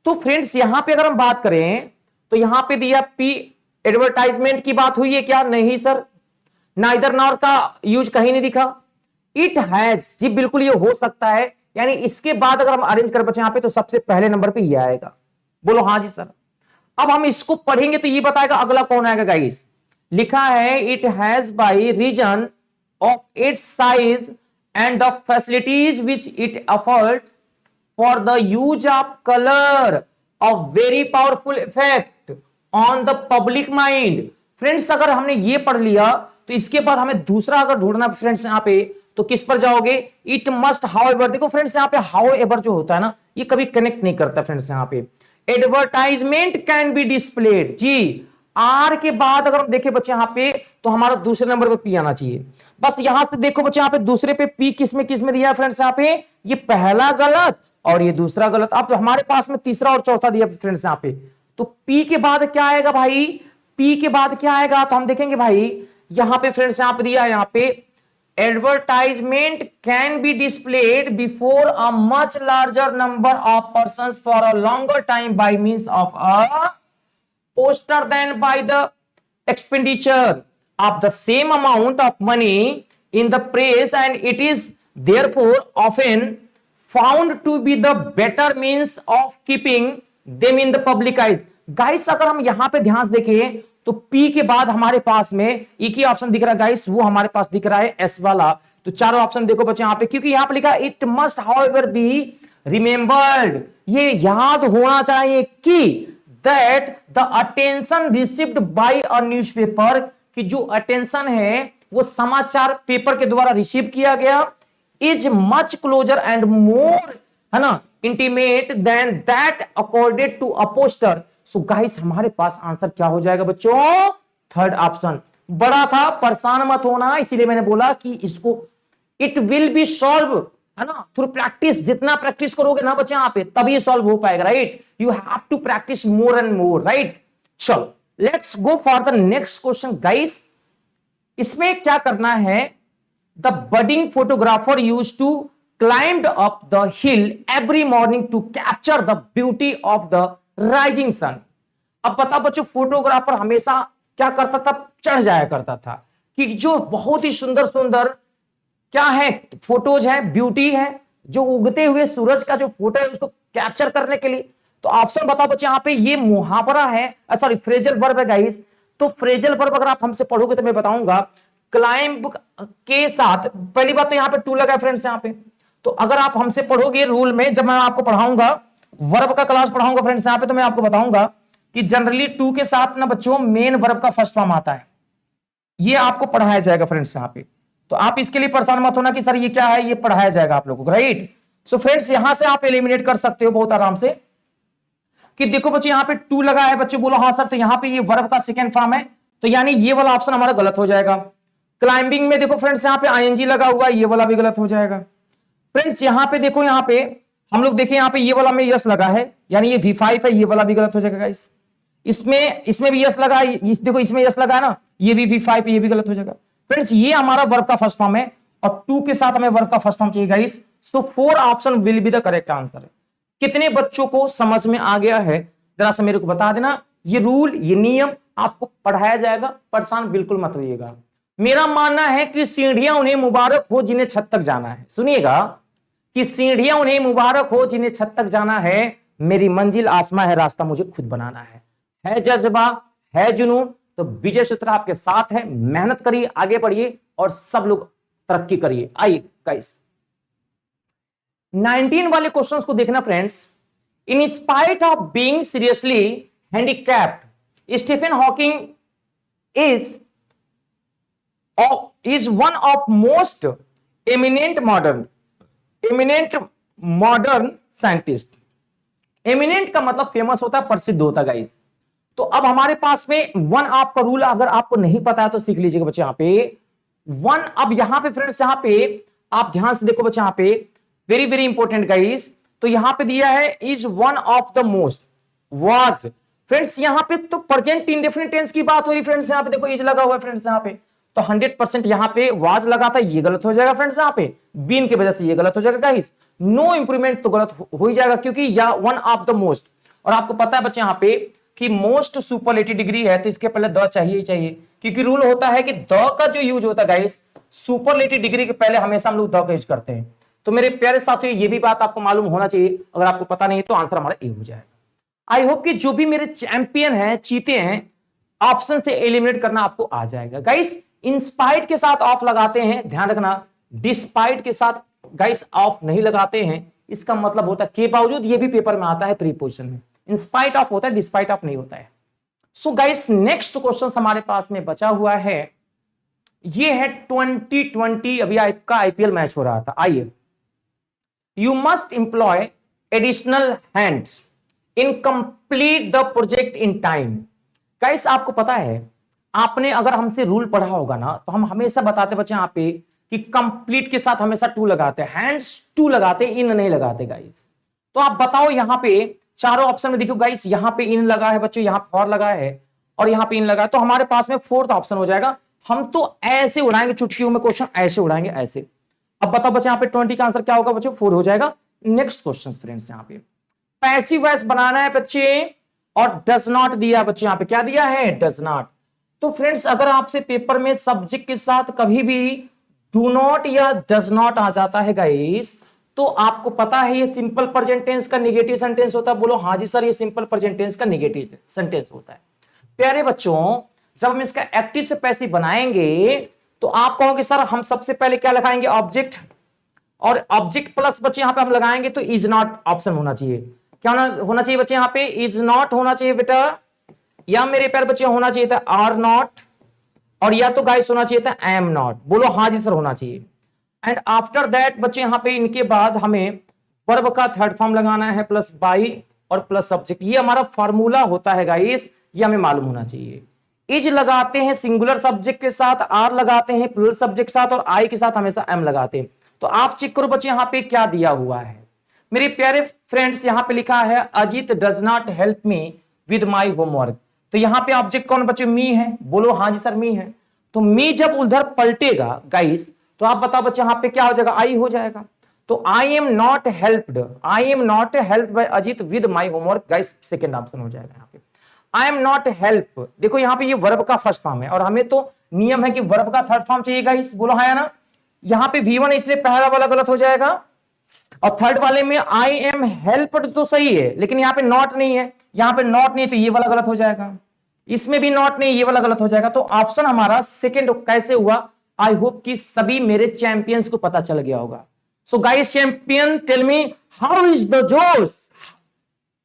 तो फ्रेंड्स यहां पे अगर हम बात करें, तो यहां पे दिया पी, एडवर्टाइजमेंट की बात हुई है क्या, नहीं सर, नाइदर नॉर का यूज कहीं नहीं दिखा। इट हैज, जी बिल्कुल ये हो सकता है, यानी इसके बाद अगर हम अरेंज कर बच्चे यहां पे, तो सबसे पहले नंबर पे ये आएगा। बोलो हाँ जी सर। अब हम इसको पढ़ेंगे तो ये बताएगा अगला कौन आएगा गाइस। लिखा है it has by reason of its size and the facilities which it affords for the use of colour of very powerful effect on the public mind. Friends अगर हमने ये पढ़ लिया, तो इसके बाद हमें दूसरा अगर ढूंढना फ्रेंड्स यहां पे, तो किस पर जाओगे, इट मस्ट हाउएवर। देखो फ्रेंड्स यहां पे हाउएवर जो होता है ना, ये कभी कनेक्ट नहीं करता फ्रेंड्स यहां पे। एडवर्टाइजमेंट कैन बी डिस्प्लेड, जी आर के बाद अगर हम देखें बच्चे यहां पे, तो हमारा दूसरे नंबर पे पी आना चाहिए। बस यहां से देखो बच्चे, यहां पे दूसरे पे पी किसमें किसमें दिया है फ्रेंड्स, यहां पे ये पहला गलत और ये दूसरा गलत। अब तो हमारे पास में तीसरा और चौथा दिया फ्रेंड्स यहां पे, तो पी के बाद क्या आएगा भाई, पी के बाद क्या आएगा, तो हम देखेंगे भाई यहां पे फ्रेंड्स, यहां पे दिया, यहां पे advertisement can be displayed before a much larger number of persons for a longer time by means of a poster than by the expenditure of the same amount of money in the press, and it is therefore often found to be the better means of keeping them in the public eyes। Guys अगर हम यहां पे ध्यान से देखें, तो P के बाद हमारे पास में एक ही ऑप्शन दिख रहा है गाइस, वो हमारे पास दिख रहा है S वाला। तो चारों ऑप्शन देखो बच्चे यहां पे, क्योंकि यहां पे लिखा है it must however be remembered, ये याद होना चाहिए कि that the attention received by a newspaper, कि जो अटेंशन है वो समाचार पेपर के द्वारा रिसीव किया गया, is much closer and more, है ना, intimate than that accorded to a poster। so guys हमारे पास आंसर क्या हो जाएगा बच्चों, थर्ड ऑप्शन। बड़ा था, परेशान मत होना, इसीलिए मैंने बोला कि इसको इट विल बी सॉल्व, है ना, थ्रू प्रैक्टिस। जितना प्रैक्टिस करोगे ना बच्चे यहाँ पे तभी सॉल्व हो पाएगा, right. You have to practice more and more, right. चलो let's go for the next question guys. इसमें क्या करना है, the budding photographer use to climbed up the hill every morning to capture the beauty of the rising sun. अब बताओ बच्चों, photographer हमेशा क्या करता था, चढ़ जाया करता था कि जो बहुत ही सुंदर सुंदर क्या है फोटोज है, ब्यूटी है, जो उगते हुए सूरज का जो फोटो है उसको कैप्चर करने के लिए। तो ऑप्शन बताओ बच्चे, यहाँ पे ये मुहावरा है, सॉरी फ्रेजल वर्ब है गाइस। तो फ्रेजल वर्ब अगर आप हमसे पढ़ोगे तो मैं बताऊंगा क्लाइंब के साथ, पहली बात तो यहाँ पे टू लगा है फ्रेंड्स यहाँ पे। तो अगर आप हमसे पढ़ोगे रूल में, जब मैं आपको पढ़ाऊंगा वर्ब का क्लास पढ़ाऊंगा फ्रेंड्स यहाँ पे, तो मैं आपको बताऊंगा कि जनरली टू के साथ ना बच्चों मेन वर्ब का फर्स्ट फॉर्म आता है, ये आपको पढ़ाया जाएगा फ्रेंड्स यहाँ पे। तो आप इसके लिए परेशान मत होना कि सर ये क्या है, ये पढ़ाया जाएगा आप लोगों को, राइट। सो फ्रेंड्स यहां से आप एलिमिनेट कर सकते हो बहुत आराम से कि देखो बच्चे यहाँ पे टू लगा है, बच्चे बोलो हाँ सर, तो यहाँ पे ये वर्ब का सेकेंड फॉर्म है, तो यानी ये वाला ऑप्शन हमारा गलत हो जाएगा। क्लाइंबिंग में देखो फ्रेंड्स यहाँ पे आईएनजी लगा हुआ है, ये वाला भी गलत हो जाएगा। फ्रेंड्स यहाँ पे देखो, यहाँ पे हम लोग देखें, यहाँ पे ये वाला में यस लगा है, यानी ये V5 है, ये वाला भी गलत हो जाएगा गाइस। इसमें भी यस लगा है, देखो इसमें यस लगा है ना, ये भी V5 है, ये भी गलत हो जाएगा। फ्रेंड्स ये हमारा वर्ब का फर्स्ट फॉर्म है और टू के साथ हमें वर्ब का फर्स्ट फॉर्म चाहिए guys. So 4 option will be the correct answer. कितने बच्चों को समझ में आ गया है जरा सा मेरे को बता देना। ये रूल, ये नियम आपको पढ़ाया जाएगा, परेशान बिल्कुल मत होइएगा। मेरा मानना है कि सीढ़ियां उन्हें मुबारक हो जिन्हें छत तक जाना है। सुनिएगा कि सीढ़ियां उन्हें मुबारक हो जिन्हें छत तक जाना है, मेरी मंजिल आसमां है, रास्ता मुझे खुद बनाना है जज्बा, है जुनून, तो विजय सूत्र आपके साथ है। मेहनत करिए, आगे बढ़िए और सब लोग तरक्की करिए। आइए गाइस 19 वाले क्वेश्चंस को देखना friends. In spite of being seriously handicapped, Stephen Hawking is one of most eminent modern scientist। Eminent का मतलब फेमस होता है, प्रसिद्ध होता है गाइस। तो अब हमारे पास में वन ऑफ का रूल अगर आपको नहीं पता है तो सीख लीजिएगा बच्चे। यहां पे वन, अब यहां पे फ्रेंड्स, यहां पे आप ध्यान से देखो बच्चे, यहां पे वेरी वेरी इंपॉर्टेंट गाइस। तो यहां पे दिया है is one of the most, was. Friends यहां पे तो प्रेजेंट इंडेफिनिट टेंस की बात हो रही फ्रेंड्स, यहां पे देखो इज लगा हुआ है फ्रेंड्स यहां पे, तो 100% यहां पे वाज लगा था, ये गलत हो जाएगा फ्रेंड्स। यहां पे बीन की वजह से ये गलत हो जाएगा गाइस। नो इंप्रूवमेंट तो गलत हो ही जाएगा क्योंकि या वन ऑफ द मोस्ट, और आपको पता है बच्चे यहां पे कि मोस्ट सुपरलेटिव डिग्री है तो इसके पहले द चाहिए ही चाहिए, क्योंकि रूल होता है कि द का जो यूज होता है गाइस सुपरलेटिव डिग्री के पहले हमेशा हम लोग द का यूज करते हैं। तो मेरे प्यारे साथियों ये भी बात आपको मालूम होना चाहिए, अगर आपको पता नहीं है तो आंसर हमारा ए हो जाएगा। आई होप कि जो भी मेरे चैंपियन हैं, चीते हैं, ऑप्शन से एलिमिनेट करना आपको आ जाएगा गाइस। इंस्पाइट के साथ ऑफ लगाते हैं, ध्यान रखना, डिस्पाइट के साथ गाइस ऑफ नहीं लगाते हैं। इसका मतलब होता है के बावजूद, ये भी पेपर में आता है प्रीपोजिशन में, इंस्पाइट ऑफ होता है, डिस्पाइट ऑफ नहीं होता है। सो गाइस नेक्स्ट क्वेश्चन हमारे पास में बचा हुआ है, ये है 2020, अभी आपका आईपीएल मैच हो रहा था। आइए, you must employ additional hands in complete the project in time. Guys आपको पता है, आपने अगर हमसे रूल पढ़ा होगा ना, तो हम हमेशा बताते बच्चे यहाँ पे कि कंप्लीट के साथ हमेशा टू लगाते हैं, हैंड्स टू लगाते, इन नहीं लगाते गाइस। तो आप बताओ यहां पे चारों ऑप्शन में देखो गाइस, यहां पे इन लगा है बच्चों, यहां फॉर लगा है और यहां पे इन लगा है, तो हमारे पास में फोर्थ ऑप्शन हो जाएगा। हम तो ऐसे उड़ाएंगे चुटकियों में क्वेश्चन, ऐसे उड़ाएंगे ऐसे। अब बताओ बच्चे यहाँ पे 20 का आंसर क्या होगा बच्चों, 4 हो जाएगा। नेक्स्ट क्वेश्चन फ्रेंड्स, यहाँ पे पैसिव वॉइस बनाना है बच्चे और डज नॉट दिया बच्चे, यहाँ पे क्या दिया है, डज नॉट। तो फ्रेंड्स अगर आपसे पेपर में सब्जेक्ट के साथ कभी भी डू नॉट या डज नॉट आ जाता है गाइस, तो आपको पता है ये सिंपल प्रेजेंट टेंस का नेगेटिव सेंटेंस होता है। बोलो हाँ जी सर, ये सिंपल प्रेजेंट टेंस का नेगेटिव सेंटेंस होता है। प्यारे बच्चों जब हम इसका एक्टिव से पैसिव बनाएंगे तो आप कहोगे सर हम सबसे पहले क्या लगाएंगे, ऑब्जेक्ट, और ऑब्जेक्ट प्लस बच्चे यहां पे हम लगाएंगे तो इज नॉट ऑप्शन होना चाहिए। क्या होना चाहिए बच्चे, यहां पे इज नॉट होना चाहिए बेटा, या मेरे प्यारे बच्चे होना चाहिए था आर नॉट, और या तो गाइस होना चाहिए था एम नॉट। बोलो हाँ जी सर होना चाहिए। एंड आफ्टर दैट बच्चे यहां पे इनके बाद हमें वर्ब का थर्ड फॉर्म लगाना है प्लस बाई और प्लस सब्जेक्ट। ये हमारा फॉर्मूला होता है गाइस, ये हमें मालूम होना चाहिए। इज लगाते हैं सिंगुलर सब्जेक्ट के साथ, आर लगाते हैं प्लूरल सब्जेक्ट के साथ, और आई के साथ हमेशा एम लगाते हैं। तो आप चेक करो बच्चे यहां पे क्या दिया हुआ है मेरे प्यारे फ्रेंड्स। यहां पे लिखा है Ajit does not help me with my homework. तो यहां पे ऑब्जेक्ट कौन बच्चे? मी है। बोलो हाँ जी सर मी है। तो मी जब उधर पलटेगा गाइस तो आप बताओ बच्चे यहां पे क्या हो जाएगा? आई हो जाएगा। तो I am not helped, I am not helped bye Ajit with my homework guys, second option हो जाएगा यहां पे। आई एम नॉट हेल्प, देखो यहां पे ये वर्ब का फर्स्ट फॉर्म है और हमें तो नियम है कि वर्ब का थर्ड फॉर्म चाहिए गाइस। बोलो हाँ या ना? यहां पे V1 है इसलिए पहला वाला गलत हो जाएगा, और थर्ड वाले में आई एम हेल्प्ड तो सही है, लेकिन यहां पे नॉट नहीं है, यहां पे नॉट नहीं है तो ये वाला गलत हो जाएगा। इसमें भी नॉट नहीं, ये वाला गलत हो जाएगा। तो ऑप्शन हमारा सेकंड कैसे हुआ? आई होप कि सभी मेरे चैंपियंस को पता चल गया होगा। So guys champion tell me how is the जोश?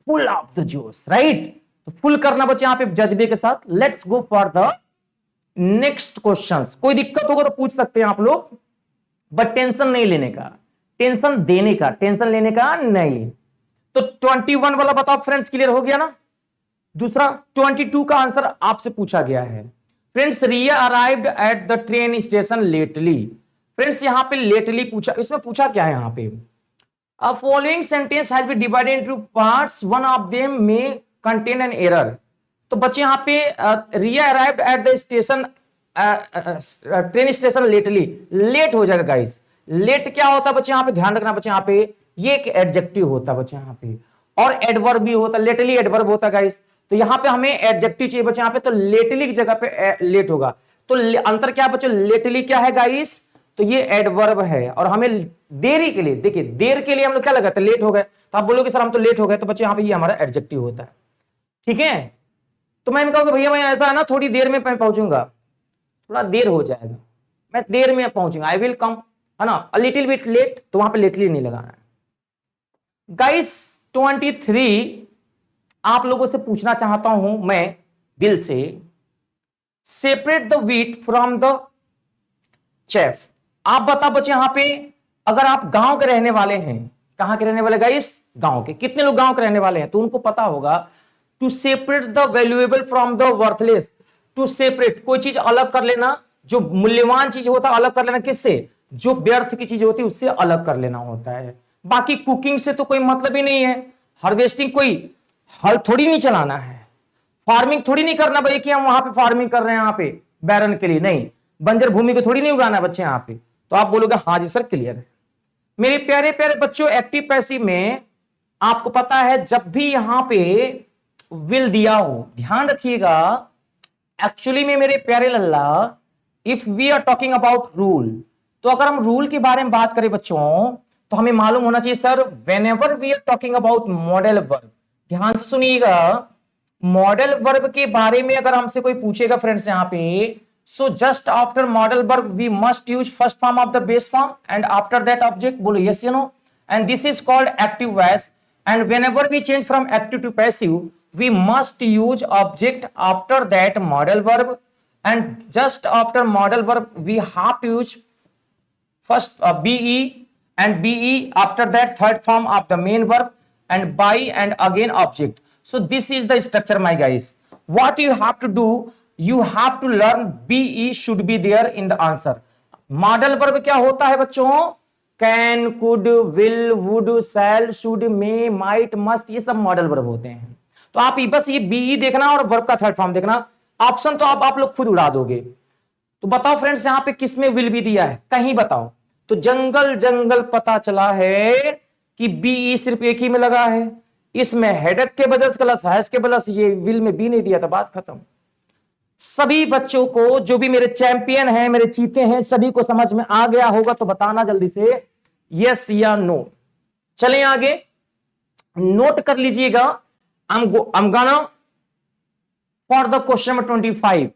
पुल अप द जोश, राइट? तो फुल करना बच्चे यहां पे जज्बे के साथ। Let's go for the next questions. कोई दिक्कत होगा तो पूछ सकते हैं आप लोग, बट टेंशन नहीं लेने का, टेंशन देने का, टेंशन लेने का नहीं। तो 21 वाला बताओ फ्रेंड्स, क्लियर हो गया ना? दूसरा 22 का आंसर आपसे पूछा गया है friends. Riya arrived at the train station lately. Friends यहां पे लेटली पूछा, इसमें पूछा क्या है यहां पे? A following sentence has been divided into parts, one of them may contain an error. तो बच्चे यहां पे Riya arrived at the station, train station lately, late हो जाएगा गाइस। लेट क्या होता है बच्चे यहां पे? ध्यान रखना बच्चे, यहां पे ये एक एडजेक्टिव होता है बच्चे यहां पे, और एडवर्ब भी होता है, लेटली एडवर्ब होता है गाइस। तो यहां पे हमें एडजेक्टिव चाहिए बच्चे, यहां पे तो लेटली की जगह पे लेट होगा। तो अंतर क्या बच्चे? लेटली क्या है गाइस? तो ये एडवर्ब है, और हमें देरी के लिए, देखिए देर के लिए हम लोग क्या लगाते हैं? लेट हो गए। तो आप बोलोगे सर हम तो लेट हो गए, तो बच्चे यहां पे ये हमारा एडजेक्टिव होता है, ठीक है? तो मैंने कहा भैया मैं ऐसा है ना थोड़ी देर में पहुंचूंगा, थोड़ा देर हो जाएगा, मैं देर में पहुंचूंगा, आई विल कम, है ना, अ लिटिल बिट लेट, तो वहां पे लेटली नहीं लगाना है गाइस। 23 आप लोगों से पूछना चाहता हूं मैं दिल से, separate the wheat from the chef. आप बताओ बच्चे यहां पे, अगर आप गांव के रहने वाले हैं, कहां के रहने वाले गाइस? गांव के। कितने लोग गांव के रहने वाले हैं? तो उनको पता होगा to separate the valuable from the worthless. To separate, कोई चीज अलग कर लेना, जो मूल्यवान चीज होता है अलग कर लेना, किससे? जो व्यर्थ की चीज होती है उससे अलग कर लेना होता है। बाकी कुकिंग से तो कोई मतलब ही नहीं है, हार्वेस्टिंग कोई हल थोड़ी नहीं चलाना है, फार्मिंग थोड़ी नहीं करना भाई कि हम वहां पे फार्मिंग कर रहे हैं यहां पे बैरन के लिए, नहीं, बंजर भूमि को थोड़ी नहीं उगाना बच्चे यहां पे। तो आप बोलोगे हाँ जी सर क्लियर है। मेरे प्यारे प्यारे बच्चों, एक्टिव पैसिव में आपको पता है जब भी यहां पे विल दिया हो, ध्यान रखिएगा, एक्चुअली में मेरे प्यारे लल्ला, if we are talking about rule, तो अगर हम रूल के बारे में बात करें बच्चों, तो हमें मालूम होना चाहिए sir, whenever we are talking about modal verb, ध्यान से सुनिएगा, मॉडल वर्ब के बारे में अगर हमसे कोई पूछेगा फ्रेंड्स यहां पे, so just after modal verb we must use first form of the base form and after that object. बोलो यस या no? And this is called active voice, and whenever we change from active to passive we must use object after that model verb, and just after model verb we have to use first be, and be after that third form of the main verb, and by and again object. So this is the structure my guys. What you have to do, you have to learn be should be there in the answer. model verb क्या होता है बच्चों? can, could, will, would, shall, should, may, might, must, ये सब model verb होते हैं। तो आप बस ये बी देखना और वर्ब का थर्ड फॉर्म देखना, ऑप्शन तो आप लोग खुद उड़ा दोगे। तो बताओ फ्रेंड्स यहां पे किसमें विल भी दिया है? कहीं बताओ। तो जंगल जंगल पता चला है कि बी सिर्फ एक ही में लगा है, इसमें हेडक के बजस प्लस हैश के प्लस, ये विल में बी नहीं दिया था, बात खत्म। सभी बच्चों को, जो भी मेरे चैंपियन हैं, मेरे चीते हैं, सभी को समझ में आ गया होगा, तो बताना जल्दी से यस या नो। चलें आगे, नोट कर लीजिएगा। I'm gonna for the question number 25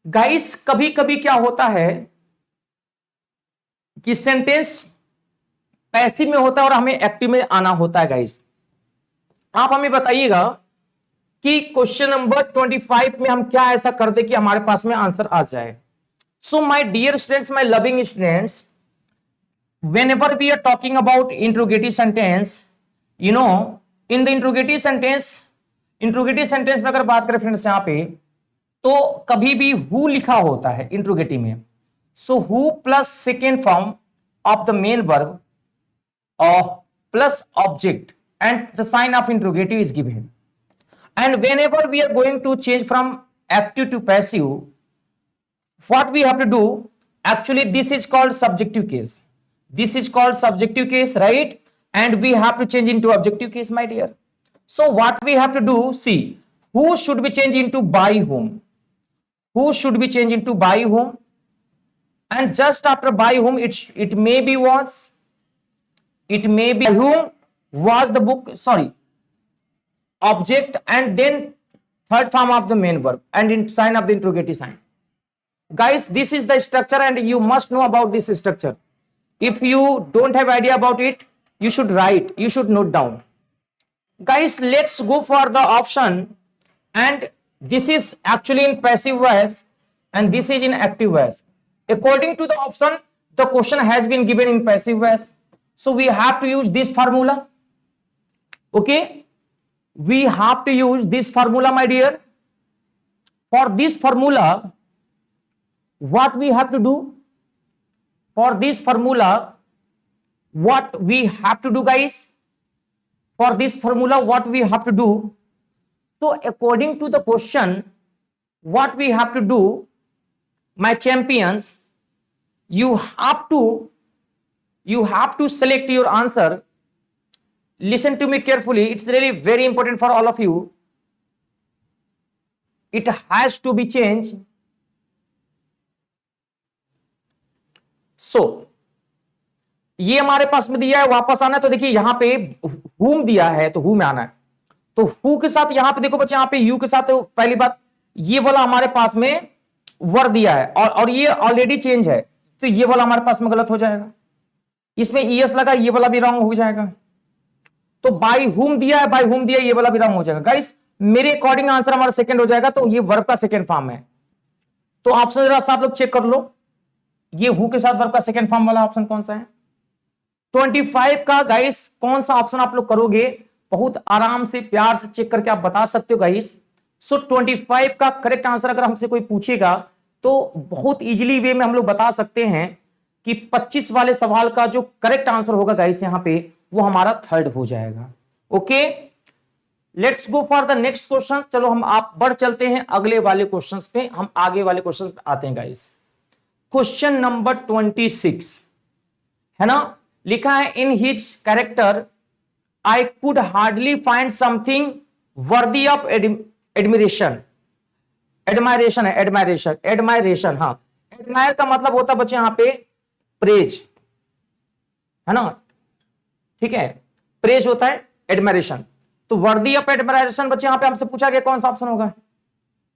guys, कभी कभी क्या होता है कि सेंटेंस पैसिव में होता है और हमें एक्टिव में आना होता है गाइस। आप हमें बताइएगा कि क्वेश्चन नंबर 25 में हम क्या ऐसा कर दे कि हमारे पास में आंसर आ जाए। So my dear students, my loving students, whenever we are talking about interrogative sentence, you know, in the interrogative sentence में अगर बात करें फ्रेंड्स यहां पे, तो कभी भी हु लिखा होता है इंट्रोगेटिव में, so who plus second form of the main verb plus object and the sign of interrogative is given. And whenever we are going to change from active to passive, what we have to do, actually this is called subjective case. This is called subjective case, right? And we have to change into objective case, my dear. So what we have to do, see, who should be changed into by whom? Who should be changed into by whom? And just after by whom, it may be was, it may be whom was the book, sorry, object, and then third form of the main verb and in sign of the interrogative sign. Guys, this is the structure and you must know about this structure. If you don't have idea about it, you should write, you should note down. Guys, let's go for the option, and this is actually in passive voice and this is in active voice. According to the option, the question has been given in passive voice, so we have to use this formula. Okay, we have to use this formula, my dear. For this formula, what we have to do? For this formula, what we have to do, guys? For this formula, what we have to do? So according to the question, what we have to do, my champions, you have to select your answer. Listen to me carefully. It's really very important for all of you. It has to be changed. So, ये हमारे पास में दिया है, वापस आना है तो देखिए यहां पे whom दिया है तो who में आना है. तो who के साथ यहां पे देखो बच्चे, यहां पे you के साथ पहली बात ये वाला हमारे पास में वर दिया है और ये ऑलरेडी चेंज है, तो ये वाला हमारे पास में गलत हो जाएगा. इसमें es लगा, ये वाला भी रॉन्ग हो जाएगा. तो बाय हुम दिया है, बाय हुम दिया है, ये वाला भी रॉन्ग हो जाएगा. गाइस, मेरे अकॉर्डिंग आंसर हमारा सेकंड हो जाएगा, तो ये वर्ब का सेकंड फॉर्म है. तो ऑप्शन जरा सा आप लोग चेक कर लो, ये हु के साथ वर्ब का सेकंड फॉर्म वाला ऑप्शन कौन सा है? 25 का गाइस कौन सा ऑप्शन आप लोग करोगे? बहुत आराम से प्यार से चेक करके आप बता सकते हो गाइस. सो 25 का करेक्ट आंसर अगर हमसे कोई पूछेगा तो बहुत इजीली वे में हम लोग बता सकते हैं कि 25 वाले सवाल का जो करेक्ट आंसर होगा गाइस यहां पे वो हमारा थर्ड हो जाएगा. Okay, let's go for the next question. चलो हम आप बढ़ चलते हैं अगले वाले क्वेश्चंस पे, हम आगे वाले क्वेश्चंस पे आते हैं गाइस. क्वेश्चन नंबर 26 है ना, लिखा है in his character I could hardly find something worthy of admiration. Admiration है, एडमायरेशन, एडमायरेशन. हाँ, एडमायर का मतलब होता है बच्चे यहां पे प्रेज, है ना, ठीक है, प्रेज होता है एडमायरेशन. तो वर्दी ऑफ एडमायरेशन बच्चे यहां पे हमसे पूछा गया कौन सा ऑप्शन होगा?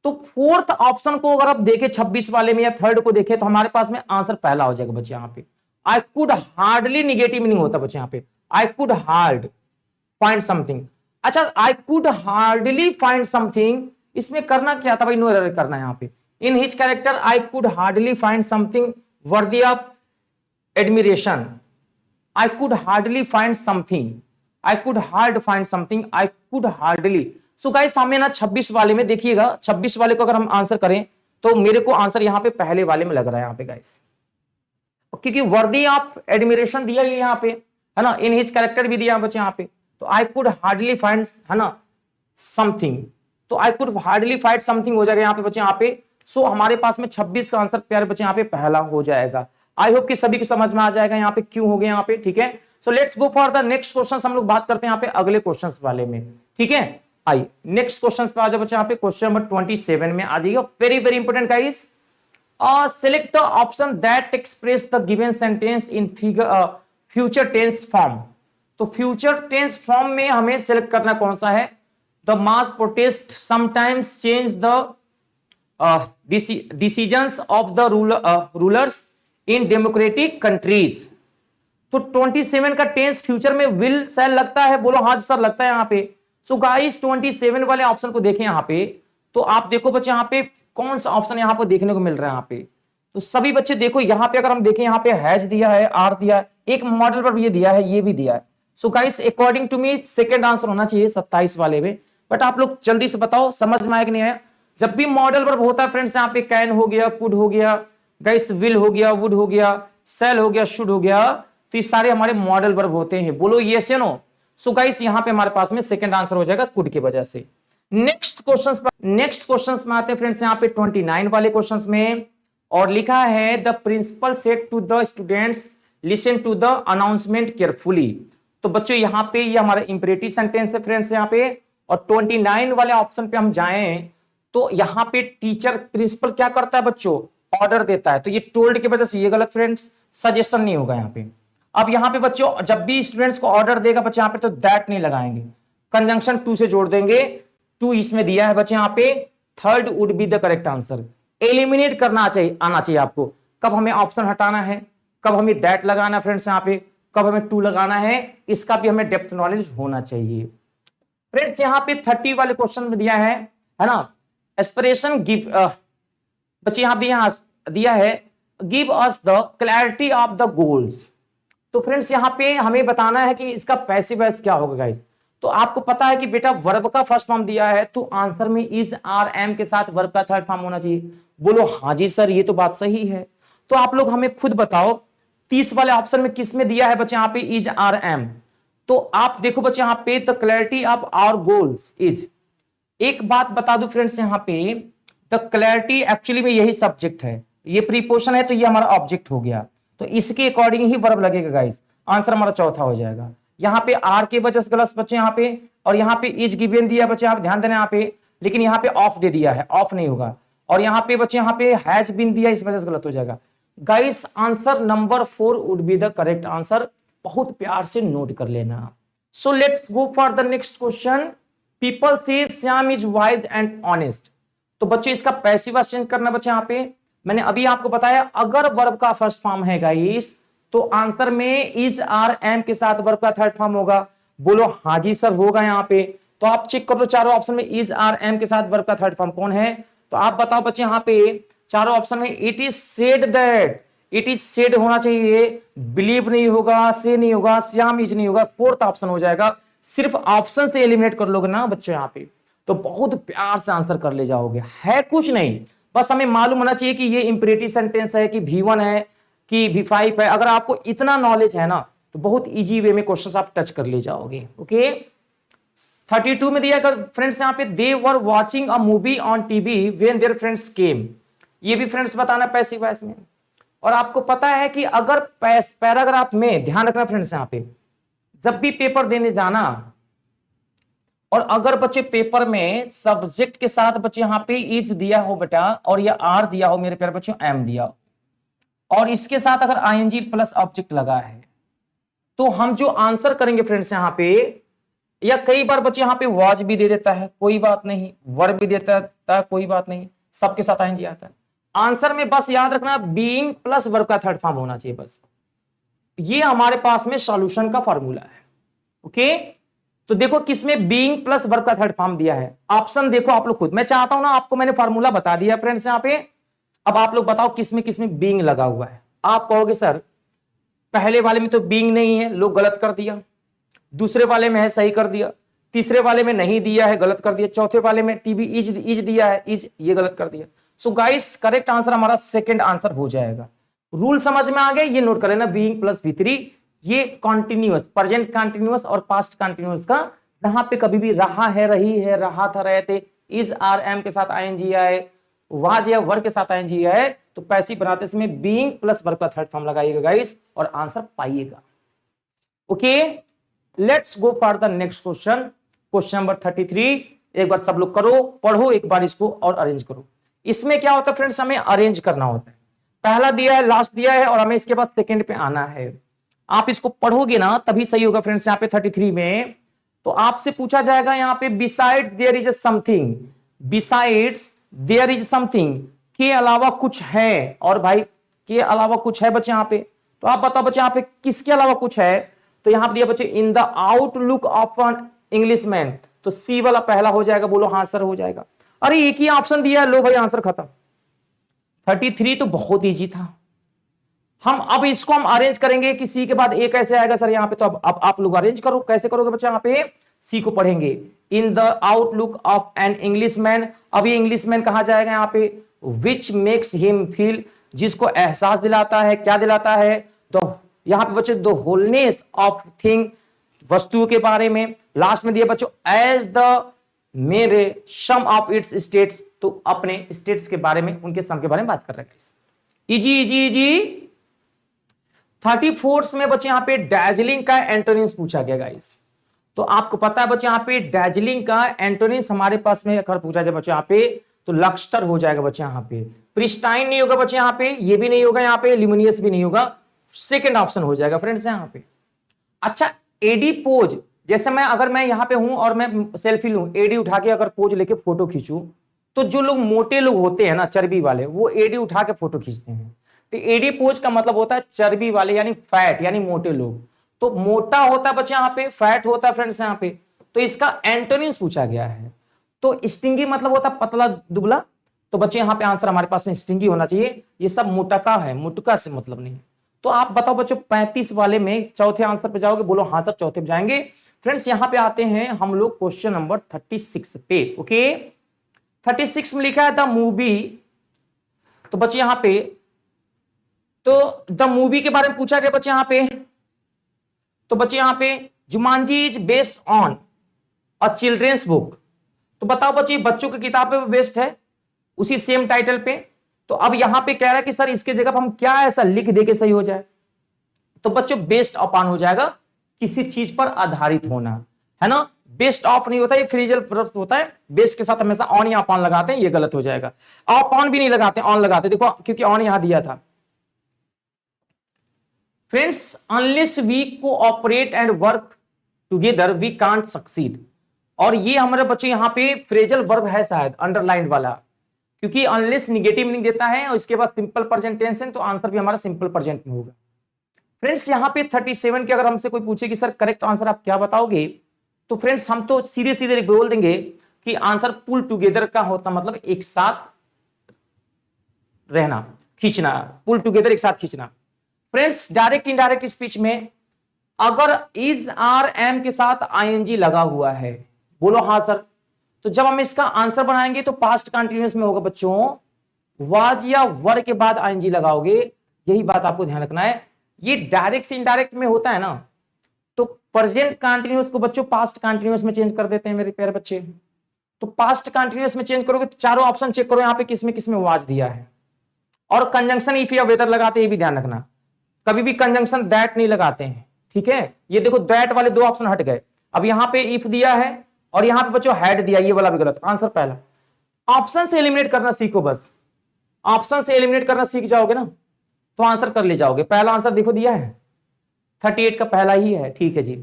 तो फोर्थ ऑप्शन को अगर आप देखें 26 वाले में या थर्ड को देखें तो हमारे पास में आंसर पहला हो जाएगा बच्चे यहां पे. I could hardly negative meaning होता है बच्चे यहां पे, I could hard find something. अच्छा, I could hardly find something, इसमें करना क्या था भाई? नो एरर करना है यहां पे. In his character I could hardly find something worthy of admiration. I could hardly find something. I could hard find something. I could hardly. So guys, हमें ना 26 वाले में देखिएगा, 26 वाले को अगर हम आंसर करें तो मेरे को आंसर यहाँ पे पहले वाले में लग रहा है यहाँ पे गाइस, क्योंकि वर्दी ऑफ एडमिरेशन दिया है यहाँ पे, है ना, इन हिज कैरेक्टर भी दिया बच्चे यहाँ पे. तो आई कुड हार्डली फाइंड, है ना, समथिंग, तो आई कुड हार्डली फाइंड समथिंग हो जाएगा यहाँ पे बच्चे यहाँ पे. सो हमारे पास में 26 का आंसर प्यारे बच्चे यहाँ पे पहला हो जाएगा. आई होप कि सभी को समझ में आ जाएगा यहाँ पे क्यों हो गया यहाँ पे. ठीक है, सो let's go for the next question. हम लोग बात करते हैं यहाँ पे अगले क्वेश्चन वाले में. ठीक है, आइए नेक्स्ट क्वेश्चन पे आ जाओ बच्चे. यहाँ पे क्वेश्चन नंबर 27 में आ जाइए. Very very important guys. Select the option that express the given sentence in future tense form. तो फ्यूचर टेंस फॉर्म में हमें सेलेक्ट करना कौन सा है? The mass protest sometimes change the decisions of the rulers in democratic countries. तो 27 का tense future में विल सेल लगता है, बोलो हाँ सर लगता है यहाँ पे. सो गाइस 27 वाले ऑप्शन को देखें यहाँ पे, तो आप देखो बच्चे यहाँ पे कौन सा ऑप्शन यहाँ पे देखने को मिल रहा है यहाँ पे. तो सभी बच्चे देखो यहाँ पे, अगर हम देखें यहाँ पे हैज दिया है, आर दिया है, एक मॉडल पर ये दिया है, ये भी दिया है. So guys according to me second answer होना चाहिए 27 वाले में. बट आप लोग जल्दी से बताओ समझ में आया कि नहीं आया? जब भी मॉडल वर्ब होता है फ्रेंड्स, यहाँ पे कैन हो गया, कुड हो गया, गाइस विल हो गया, वुड हो गया, सेल हो गया, शुड हो गया, तो ये सारे हमारे मॉडल वर्ब होते हैं। बोलो यस या नो। सो गाइस यहाँ पे हमारे पास में सेकंड आंसर हो जाएगा कुड की वजह से। नेक्स्ट क्वेश्चंस में आते हैं फ्रेंड्स, यहाँ पे 29 वाले क्वेश्चंस में, और लिखा है the principal said to the students listen to the announcement carefully. तो बच्चों यहाँ पे ये हमारा इंपरेटिव सेंटेंस है फ्रेंड्स यहाँ पे, और 29 वाले ऑप्शन पे हम जाएं तो यहाँ पे टीचर प्रिंसिपल क्या करता है बच्चों, ऑर्डर देता है, तो ये टोल्ड की वजह से ये गलत फ्रेंड्स, सजेशन नहीं होगा यहाँ पे। अब यहाँ पे बच्चों जब भी स्टूडेंट्स को ऑर्डर देगा बच्चे यहाँ पे तो दैट नहीं लगाएंगे, कंजंक्शन टू से जोड़ देंगे, टू इसमें दिया है बच्चे यहाँ पे, third would be the correct answer. Eliminate करना चाहिए, आना चाहिए आपको, कब हमें ऑप्शन हटाना है, कब हमें दैट लगाना है फ्रेंड्स यहाँ पे, कब हमें टू लगाना है, इसका भी हमें डेप्थ नॉलेज होना चाहिए फ्रेंड्स। यहाँ पे 30 वाले क्वेश्चन में दिया है ना, एस्पिरेशन गिव, बच्चे यहाँ पे यहाँ दिया है give us the clarity of the goals. तो फ्रेंड्स यहाँ पे हमें बताना है कि इसका पैसिव वॉइस क्या होगा गाइस। तो आपको पता है कि बेटा वर्ब का फर्स्ट फॉर्म दिया है, तो आंसर में इज आर एम के साथ वर्ब का थर्ड फॉर्म होना चाहिए। बोलो हाँ जी सर ये तो बात सही है। तो आप लोग हमें खुद बताओ 30 वाले ऑप्शन में किस में दिया है बच्चे यहाँ पे इज आर एम। तो आप देखो बच्चे यहाँ पे the clarity of our goals is. एक बात बता दू फ्रेंड्स यहाँ पे, द क्लैरिटी एक्चुअली में यही सब्जेक्ट है, ये प्रीपोजिशन है तो ये हमारा ऑब्जेक्ट हो गया, तो इसके अकॉर्डिंग ही वर्ब लगेगा गाइस। आंसर हमारा चौथा हो जाएगा। यहाँ पे आर के वजह से गलत बच्चे यहाँ पे, और यहाँ पे इज गिवन दिया बच्चे, आप ध्यान देना यहाँ पे, लेकिन यहाँ पे ऑफ दे दिया है, ऑफ नहीं होगा। और यहाँ पे बच्चे यहाँ पे हैज बीन दिया, इस वजह से गलत हो जाएगा guys. Answer number 4 would be the correct answer, बहुत प्यार से नोट कर लेना। So let's go for the next question. People say Shyam is wise and honest. तो बच्चे इसका पैसिव वॉइस चेंज करना बच्चे यहाँ पे, मैंने अभी आपको बताया अगर वर्ब का फर्स्ट फॉर्म है गाइस तो आंसर में इज आर एम के साथ वर्ब का थर्ड फॉर्म होगा। बोलो हाँ जी सर होगा यहाँ पे। तो आप चेक कर लो चारों ऑप्शन में इज आर एम के साथ वर्ब का थर्ड फॉर्म कौन है, तो आप बताओ बच्चे यहाँ पे चारों ऑप्शन में it is said that, it is said होना चाहिए, बिलीव नहीं होगा, से नहीं होगा, श्याम इज नहीं होगा, फोर्थ ऑप्शन हो जाएगा। सिर्फ ऑप्शन से एलिमिनेट कर लोगे ना बच्चों यहाँ पे तो बहुत प्यार से आंसर कर ले जाओगे। है कुछ नहीं, बस हमें मालूम होना चाहिए कि ये इंपरेटिव सेंटेंस है कि V1 है कि V5 है। अगर आपको इतना नॉलेज है ना तो बहुत इजी वे में क्वेश्चंस आप टच कर ले जाओगे। ओके 32 में दिया फ्रेंड्स यहाँ पे they were watching a movie on TV when their friends came. ये भी फ्रेंड्स बताना पैसिव वॉइस में। और आपको पता है कि अगर पैराग्राफ में ध्यान रखना फ्रेंड्स यहाँ पे, जब भी पेपर देने जाना और अगर बच्चे पेपर में सब्जेक्ट के साथ बच्चे यहाँ पे इज दिया हो बेटा और ये आर दिया हो मेरे प्यारे बच्चों, एम दिया हो, और इसके साथ अगर आईएनजी प्लस ऑब्जेक्ट लगा है तो हम जो आंसर करेंगे फ्रेंड्स यहाँ पे, या कई बार बच्चे यहाँ पे वॉच भी दे देता है कोई बात नहीं, वर्ब भी देता है कोई बात नहीं, सबके साथ आईएनजी आता है। आंसर में बस याद रखना बीइंग प्लस वर्ब का थर्ड फॉर्म होना चाहिए बस। ये हमारे पास में सॉल्यूशन का फॉर्मूला है। ओके तो देखो किसमें बीइंग प्लस वर्ब का थर्ड फॉर्म दिया है, ऑप्शन देखो आप लोग खुद। मैं चाहता हूं ना आपको मैंने फॉर्मूला बता दिया फ्रेंड्स यहाँ पे, अब आप लोग बताओ किसमें किसमें बीइंग लगा हुआ है। आप कहोगे सर पहले वाले में तो बीइंग नहीं है, लोग गलत कर दिया, दूसरे वाले में है सही कर दिया, तीसरे वाले में नहीं दिया है गलत कर दिया, चौथे वाले में टीवी इज दिया है, इज ये गलत कर दिया। सो गाइस करेक्ट आंसर हमारा सेकंड आंसर हो जाएगा। रूल समझ में आ गए, ये नोट कर लेना बीइंग प्लस V3 ये कॉन्टिन्यूअस, प्रेजेंट कॉन्टिन्यूअस और पास्ट कॉन्टिन्यूअस का, जहां पे कभी भी रहा है, रही है, रहा था, रहे थे, इज आर एम के साथ आईएनजी आए, वाज या वर के साथ आईएनजी आए, तो पैसिव बनाते समय बीइंग प्लस वर्ब का थर्ड फॉर्म लगाइएगा गाइस और आंसर पाइएगा। Okay let's go for the next question, question number 33। एक बार सब लोग करो, पढ़ो एक बार इसको और अरेंज करो। इसमें क्या होता है फ्रेंड्स, हमें अरेंज करना होता है। पहला दिया है, लास्ट दिया है, और हमें इसके बाद सेकंड पे आना है। आप इसको पढ़ोगे ना तभी सही होगा फ्रेंड्स। यहाँ पे 33 में तो आपसे पूछा जाएगा यहाँ पे besides there is something, besides there is something, के अलावा कुछ है। और भाई के अलावा कुछ है बच्चे यहाँ पे, तो आप बताओ बच्चे यहाँ पे किसके अलावा कुछ है। तो यहाँ पे दिया बच्चे in the outlook of an Englishman, तो सी वाला पहला हो जाएगा। बोलो हाँ सर हो जाएगा। अरे एक ही ऑप्शन दिया है, लो भाई आंसर खत्म। 33 तो बहुत इजी था। हम अब इसको हम अरेंज करेंगे कि सी के बाद ए कैसे आएगा सर यहाँ पे, तो अब आप लोग अरेंज करो। कैसे करोगे बच्चे यहाँ पे, सी को पढ़ेंगे। In the outlook of an Englishman, अब ये इंग्लिशमैन कहा जाएगा यहाँ पे, विच मेक्स हिम फील, जिसको एहसास दिलाता है, क्या दिलाता है, द, यहाँ पे बच्चे द होलनेस ऑफ थिंग, वस्तुओं के बारे में। लास्ट में दिया बच्चों एज द मेरे सम ऑफ इट्स स्टेट्स, तो अपने स्टेट्स के बारे में, उनके सम के बारे में बात कर रहे हैं। इजी इजी इजी 34 में बच्चे यहां पे डैजलिंग का एंटोनिम्स पूछा गया गाइस। तो आपको पता है बच्चे यहां पे डैजलिंग का एंटोनिम्स हमारे पास में अगर पूछा जाए बच्चे यहां पे, तो लक्स्टर हो जाएगा बच्चे यहां पे, प्रिस्टाइन नहीं होगा बच्चे यहां पे, ये भी नहीं होगा यहां पे, ल्यूमिनियस भी नहीं होगा, सेकंड ऑप्शन हो जाएगा फ्रेंड्स यहां पे। अच्छा एडी पोज, जैसे अगर मैं यहां पे हूं और मैं सेल्फी लूं, एडी उठा के अगर पोज लेके फोटो खींचूं, तो जो लोग मोटे लोग होते हैं ना, चर्बी वाले, वो एडी उठा के फोटो खींचते हैं। तो एडी पोज का मतलब होता है चर्बी वाले, यानी फैट, यानी मोटे लोग। तो मोटा होता है बच्चे यहां पे, फैट होता है फ्रेंड्स यहां पे। तो इसका एंटोनिम्स पूछा गया है। तो स्टिंगी मतलब होता है पतला दुबला, तो बच्चे यहां पे आंसर हमारे पास में स्टिंगी होना चाहिए। ये सब मोटका है, मुटका से मतलब नहीं। तो आप बताओ बच्चों 35 वाले में चौथे आंसर पे जाओगे, बोलो हाँ सर चौथे पे जाएंगे। फ्रेंड्स यहां पे आते हैं हम लोग क्वेश्चन नंबर 36 पे। ओके 36 में लिखा है द मूवी, तो बच्चे यहां पे, तो द मूवी के बारे में पूछा गया बच्चे यहां पे, तो बच्चे यहां पे Jumanji is based on a children's book, तो बताओ बच्चे बच्चों की किताब पे बेस्ड है, उसी सेम टाइटल पे। तो अब यहां पे कह रहा है कि सर इसके जगह पर हम क्या ऐसा लिख दे के सही हो जाए, तो बच्चों बेस्ड अपॉन हो जाएगा, किसी चीज पर आधारित होना, है ना। बेस्ड ऑफ नहीं होता, ये फ्रीजल वर्ब होता है। बेस्ड के साथ हमेशा ऑन या अपॉन लगाते हैं, ये गलत हो जाएगा। अपॉन भी नहीं लगाते, ऑन लगाते, देखो क्योंकि ऑन यहां दिया था। Friends unless we cooperate and work together we can't succeed, और ये हमारे बच्चे यहां पे फ्रेजल वर्ब है शायद अंडरलाइन वाला, क्योंकि अनलेस निगेटिव मीनिंग देता है और इसके बाद सिंपल प्रेजेंट टेंस है, तो आंसर भी हमारा सिंपल प्रेजेंट में होगा। फ्रेंड्स यहां पे 37 के अगर हमसे कोई पूछे कि सर करेक्ट आंसर आप क्या बताओगे, तो फ्रेंड्स हम तो सीधे सीधे बोल देंगे कि आंसर पुल टुगेदर का होता, मतलब एक साथ रहना, खींचना, पुल टुगेदर एक साथ खींचना। फ्रेंड्स डायरेक्ट इनडायरेक्ट स्पीच में अगर इज आर एम के साथ आईएनजी लगा हुआ है, बोलो हाँ सर, तो जब हम इसका आंसर बनाएंगे तो पास्ट कंटिन्यूअस में होगा बच्चों, वाज या वर के बाद आईएनजी लगाओगे, यही बात आपको ध्यान रखना है। ये डायरेक्ट से इनडायरेक्ट में होता है ना, तो प्रेजेंट कंटिन्यूअस को बच्चों पास्ट कंटिन्यूअस में चेंज कर देते हैं मेरे प्यारे बच्चे। तो पास्ट कंटिन्यूअस में चेंज करोगे तो चारों ऑप्शन चेक करो, यहां पे किसमें किसमें वाज दिया है, और कंजंक्शन इफ या वेदर लगाते हैं, ये भी ध्यान रखना, कभी भी कंजंक्शन दैट नहीं लगाते हैं, ठीक है। ये देखो दैट वाले दो ऑप्शन हट गए, अब यहां पे इफ दिया है और यहां पे बच्चों हैड दिया, ये वाला भी गलत। आंसर पहला, ऑप्शन से एलिमिनेट करना सीखो, बस ऑप्शन से एलिमिनेट करना सीख जाओगे ना तो आंसर कर ले जाओगे। पहला आंसर देखो दिया है 38 का पहला ही है, ठीक है जी।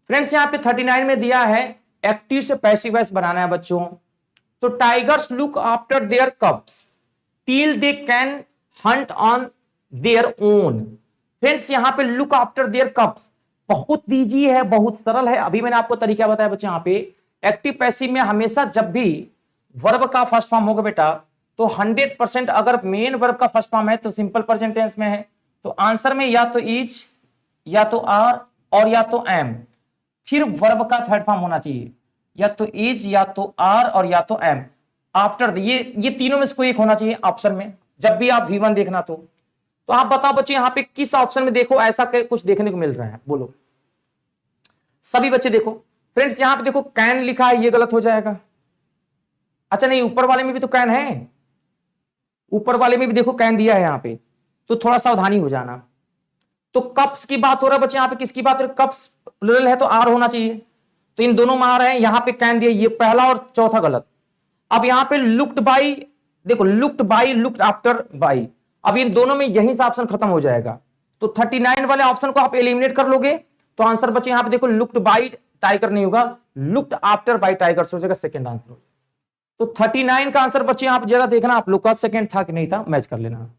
फ्रेंड्स यहां पे 39 में दिया है एक्टिव से पैसिव वॉइस बनाना है बच्चों, तो tigers look after their कब्स till they can Hunt on their own. Friends यहां पे लुक आफ्टर देयर कब्स बहुत इजी है, बहुत सरल है। अभी मैंने आपको तरीका बताया बच्चे, यहां पे एक्टिव पैसिव में हमेशा जब भी वर्ब का फर्स्ट फॉर्म होगा बेटा, तो 100% अगर मेन वर्ब का फर्स्ट फॉर्म है तो सिंपल प्रेजेंट टेंस में है, तो आंसर में या तो इज या तो आर और या तो एम, फिर वर्ब का थर्ड फॉर्म होना चाहिए, या तो इज या तो आर और या तो एम आफ्टर, ये तीनों में से कोई एक होना चाहिए ऑप्शन में, जब भी आप V1 देखना तो आप बताओ बच्चे यहां पे किस ऑप्शन में देखो ऐसा कुछ देखने को मिल रहा है, बोलो सभी बच्चे देखो। फ्रेंड्स यहां पे देखो कैन लिखा है, ये गलत हो जाएगा। अच्छा नहीं, ऊपर वाले में भी तो कैन है, ऊपर वाले में भी देखो कैन दिया है यहां पे, तो थोड़ा सावधानी हो जाना। तो कप्स की बात हो रहा है बच्चे, यहां पे किसकी बात हो रही है, कप्स प्लुरल है तो आर होना चाहिए, तो इन दोनों में आ रहा है, यहां पे कैन दिया, ये पहला और चौथा गलत। अब यहां पे लुक्ड बाई, देखो looked by, looked after by, अब इन दोनों में यही से ऑप्शन खत्म हो जाएगा, तो 39 वाले ऑप्शन को आप एलिमिनेट कर लोगे तो आंसर बच्चे यहां पे देखो लुक्ड बाई टाइगर नहीं होगा, लुक्ड आफ्टर बाई टाइगर हो जाएगा, सेकंड आंसर हो। तो 39 का आंसर बच्चे यहां पे जरा देखना आप लोग का सेकंड था कि नहीं था, मैच कर लेना।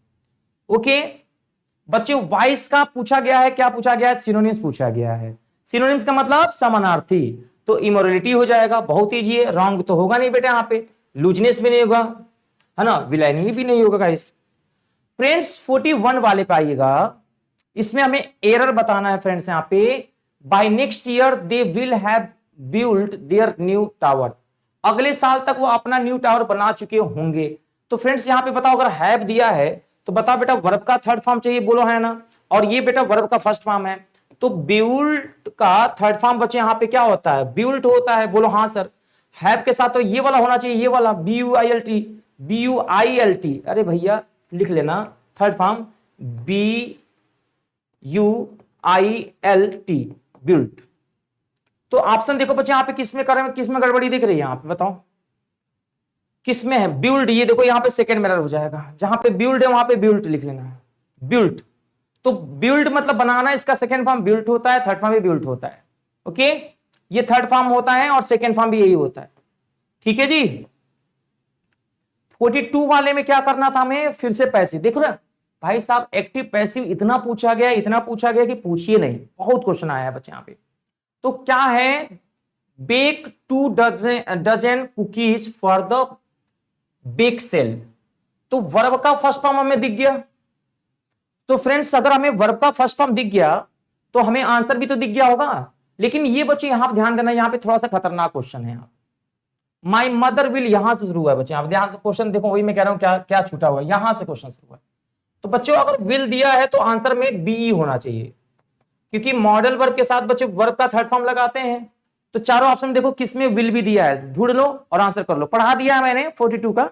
ओके बच्चे वॉइस का पूछा गया है, क्या पूछा गया है, सिनोनिम्स पूछा गया है। सिनोनिम्स का मतलब समानार्थी, तो इमोरलिटी हो जाएगा, बहुत ईजी है, रॉन्ग तो होगा नहीं बेटा, यहां पे लूजनेस भी नहीं होगा, है ना, विलायनी भी नहीं होगा गाइस। फ्रेंड्स 41 वाले पे आइएगा, इसमें हमें एरर बताना है फ्रेंड्स, यहां पे by next year they will have build their new tower, अगले साल तक वो अपना न्यू टावर बना चुके होंगे। तो फ्रेंड्स यहाँ पे बताओ, अगर हैव दिया है तो बताओ बेटा वर्ब का थर्ड फॉर्म चाहिए, बोलो है ना, और ये बेटा वर्ब का फर्स्ट फॉर्म है, तो बिल्ड का थर्ड फॉर्म बच्चे यहाँ पे क्या होता है, बिल्ड होता है, बोलो हाँ सर। हैव के साथ तो ये वाला होना चाहिए, ये वाला BUILT, BUILT, अरे भैया लिख लेना थर्ड फॉर्म BUILT, बिल्ड। तो ऑप्शन देखो बच्चे यहाँ पे किसमें करें, किसमें गड़बड़ी दिख रही है यहाँ पे बताओ, किसमें है बिल्ड, ये देखो यहाँ पे सेकंड में एरर हो जाएगा, जहां पे बिल्ड है वहां पे बिल्ट लिख लेना है, बिल्ट। तो बिल्ड मतलब बनाना, इसका सेकंड फॉर्म बिल्ट होता है, थर्ड फॉर्म भी बिल्ट होता है, ओके, ये थर्ड फॉर्म होता है और सेकंड फॉर्म भी यही होता है, ठीक है जी। 42 वाले में क्या करना था हमें, फिर से पैसिव, देख रहे भाई साहब, एक्टिव पैसिव इतना पूछा गया, इतना पूछा गया कि पूछिए नहीं, बहुत क्वेश्चन आया बच्चे यहाँ पे। तो क्या है, bake 2 dozen cookies for the bake sale, तो वर्ब का फर्स्ट फॉर्म हमें दिख गया। तो फ्रेंड्स अगर हमें वर्ब का फर्स्ट फॉर्म दिख गया तो हमें आंसर भी तो दिख गया होगा। लेकिन ये बच्चे यहां पर ध्यान देना, यहां पे थोड़ा सा खतरनाक क्वेश्चन है। माई मदर विल यहां से शुरू हुआ है बच्चे, आप ध्यान से क्वेश्चन देखो, वही मैं कह रहा हूं क्या क्या छूटा हुआ है, यहां से क्वेश्चन शुरू हुआ है। तो बच्चों अगर विल दिया है तो आंसर में बी होना चाहिए, क्योंकि मॉडल वर्ब के साथ बच्चे वर्ब का थर्ड फॉर्म लगाते हैं। तो चारों ऑप्शन देखो किसमें विल भी दिया है, ढूंढ लो और आंसर कर लो, पढ़ा दिया है मैंने 42 का।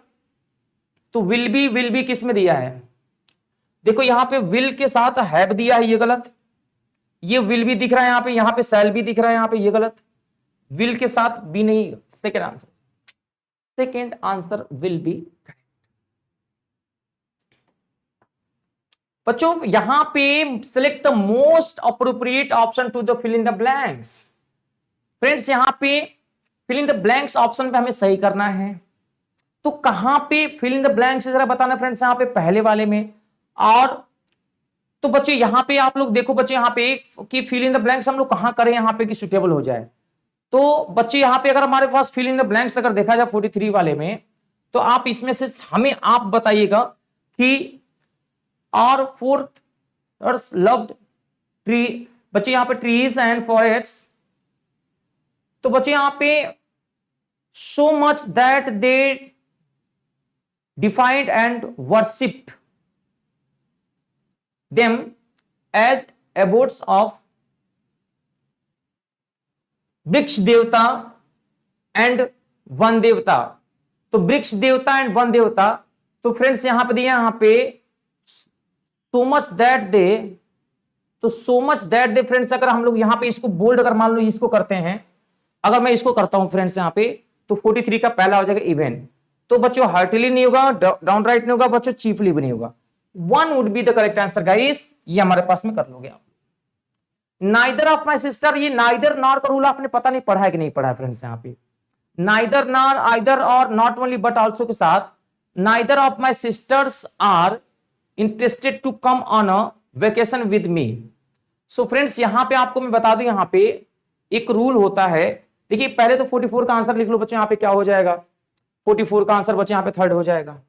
तो विल बी किसमें दिया है, देखो यहां पे विल के साथ हैव दिया है, ये गलत, ये विल भी दिख रहा है यहां पे शैल भी दिख रहा है यहां पे, ये गलत, विल के साथ बी नहीं, second answer, second answer will be. बच्चों यहां पे select the most appropriate option to the fill in the blanks. Friends यहां पे fill in the blanks option पे हमें सही करना है, तो कहां पे फिल इन द ब्लैंक्स जरा बताना फ्रेंड्स, यहां पे पहले वाले में। और तो बच्चे यहां पे आप लोग देखो बच्चे यहां पे कि फिल इन द ब्लैंक्स हम लोग कहां करें यहां पे कि सुटेबल हो जाए। तो बच्चे यहां पे अगर हमारे पास फिल इन द ब्लैंक्स अगर देखा जाए 43 वाले में, तो आप इसमें से हमें आप बताइएगा कि और फोर्थ लव्ड ट्री, बच्चे यहां पे ट्रीज एंड फॉरेस्ट्स, तो बच्चे यहां पे so much that they defined and worshipped them as abbots of वृक्ष देवता एंड वन देवता। तो वृक्ष देवता एंड वन देवता, तो फ्रेंड्स यहां पे दिया, यहां पे सो मच दैट दे, तो सो मच दैट दे फ्रेंड्स अगर हम लोग यहां पे इसको बोल्ड अगर मान लो इसको करते हैं, अगर मैं इसको करता हूं फ्रेंड्स यहां पे, तो 43 का पहला हो जाएगा इवन। तो बच्चों हार्टली नहीं होगा, डाउन राइट नहीं होगा बच्चों, चीफली भी नहीं होगा, one would be the correct answer guys, ये हमारे पास में कर लोगे आप। नाइदर ऑफ माई सिस्टर, ये नाइदर नॉर का रूल आपने पता नहीं पढ़ा है कि नहीं पढ़ा है फ्रेंड्स, यहां पे नाइदर नॉर आइदर और नॉट ओनली बट ऑल्सो के साथ, neither of my sisters are interested to come on a vacation with me. So friends यहां पे आपको मैं बता दूं, यहां पे एक रूल होता है, देखिए पहले तो 44 का आंसर लिख लो बच्चे, यहां पे क्या हो जाएगा, 44 का आंसर बच्चे यहां पे थर्ड हो जाएगा।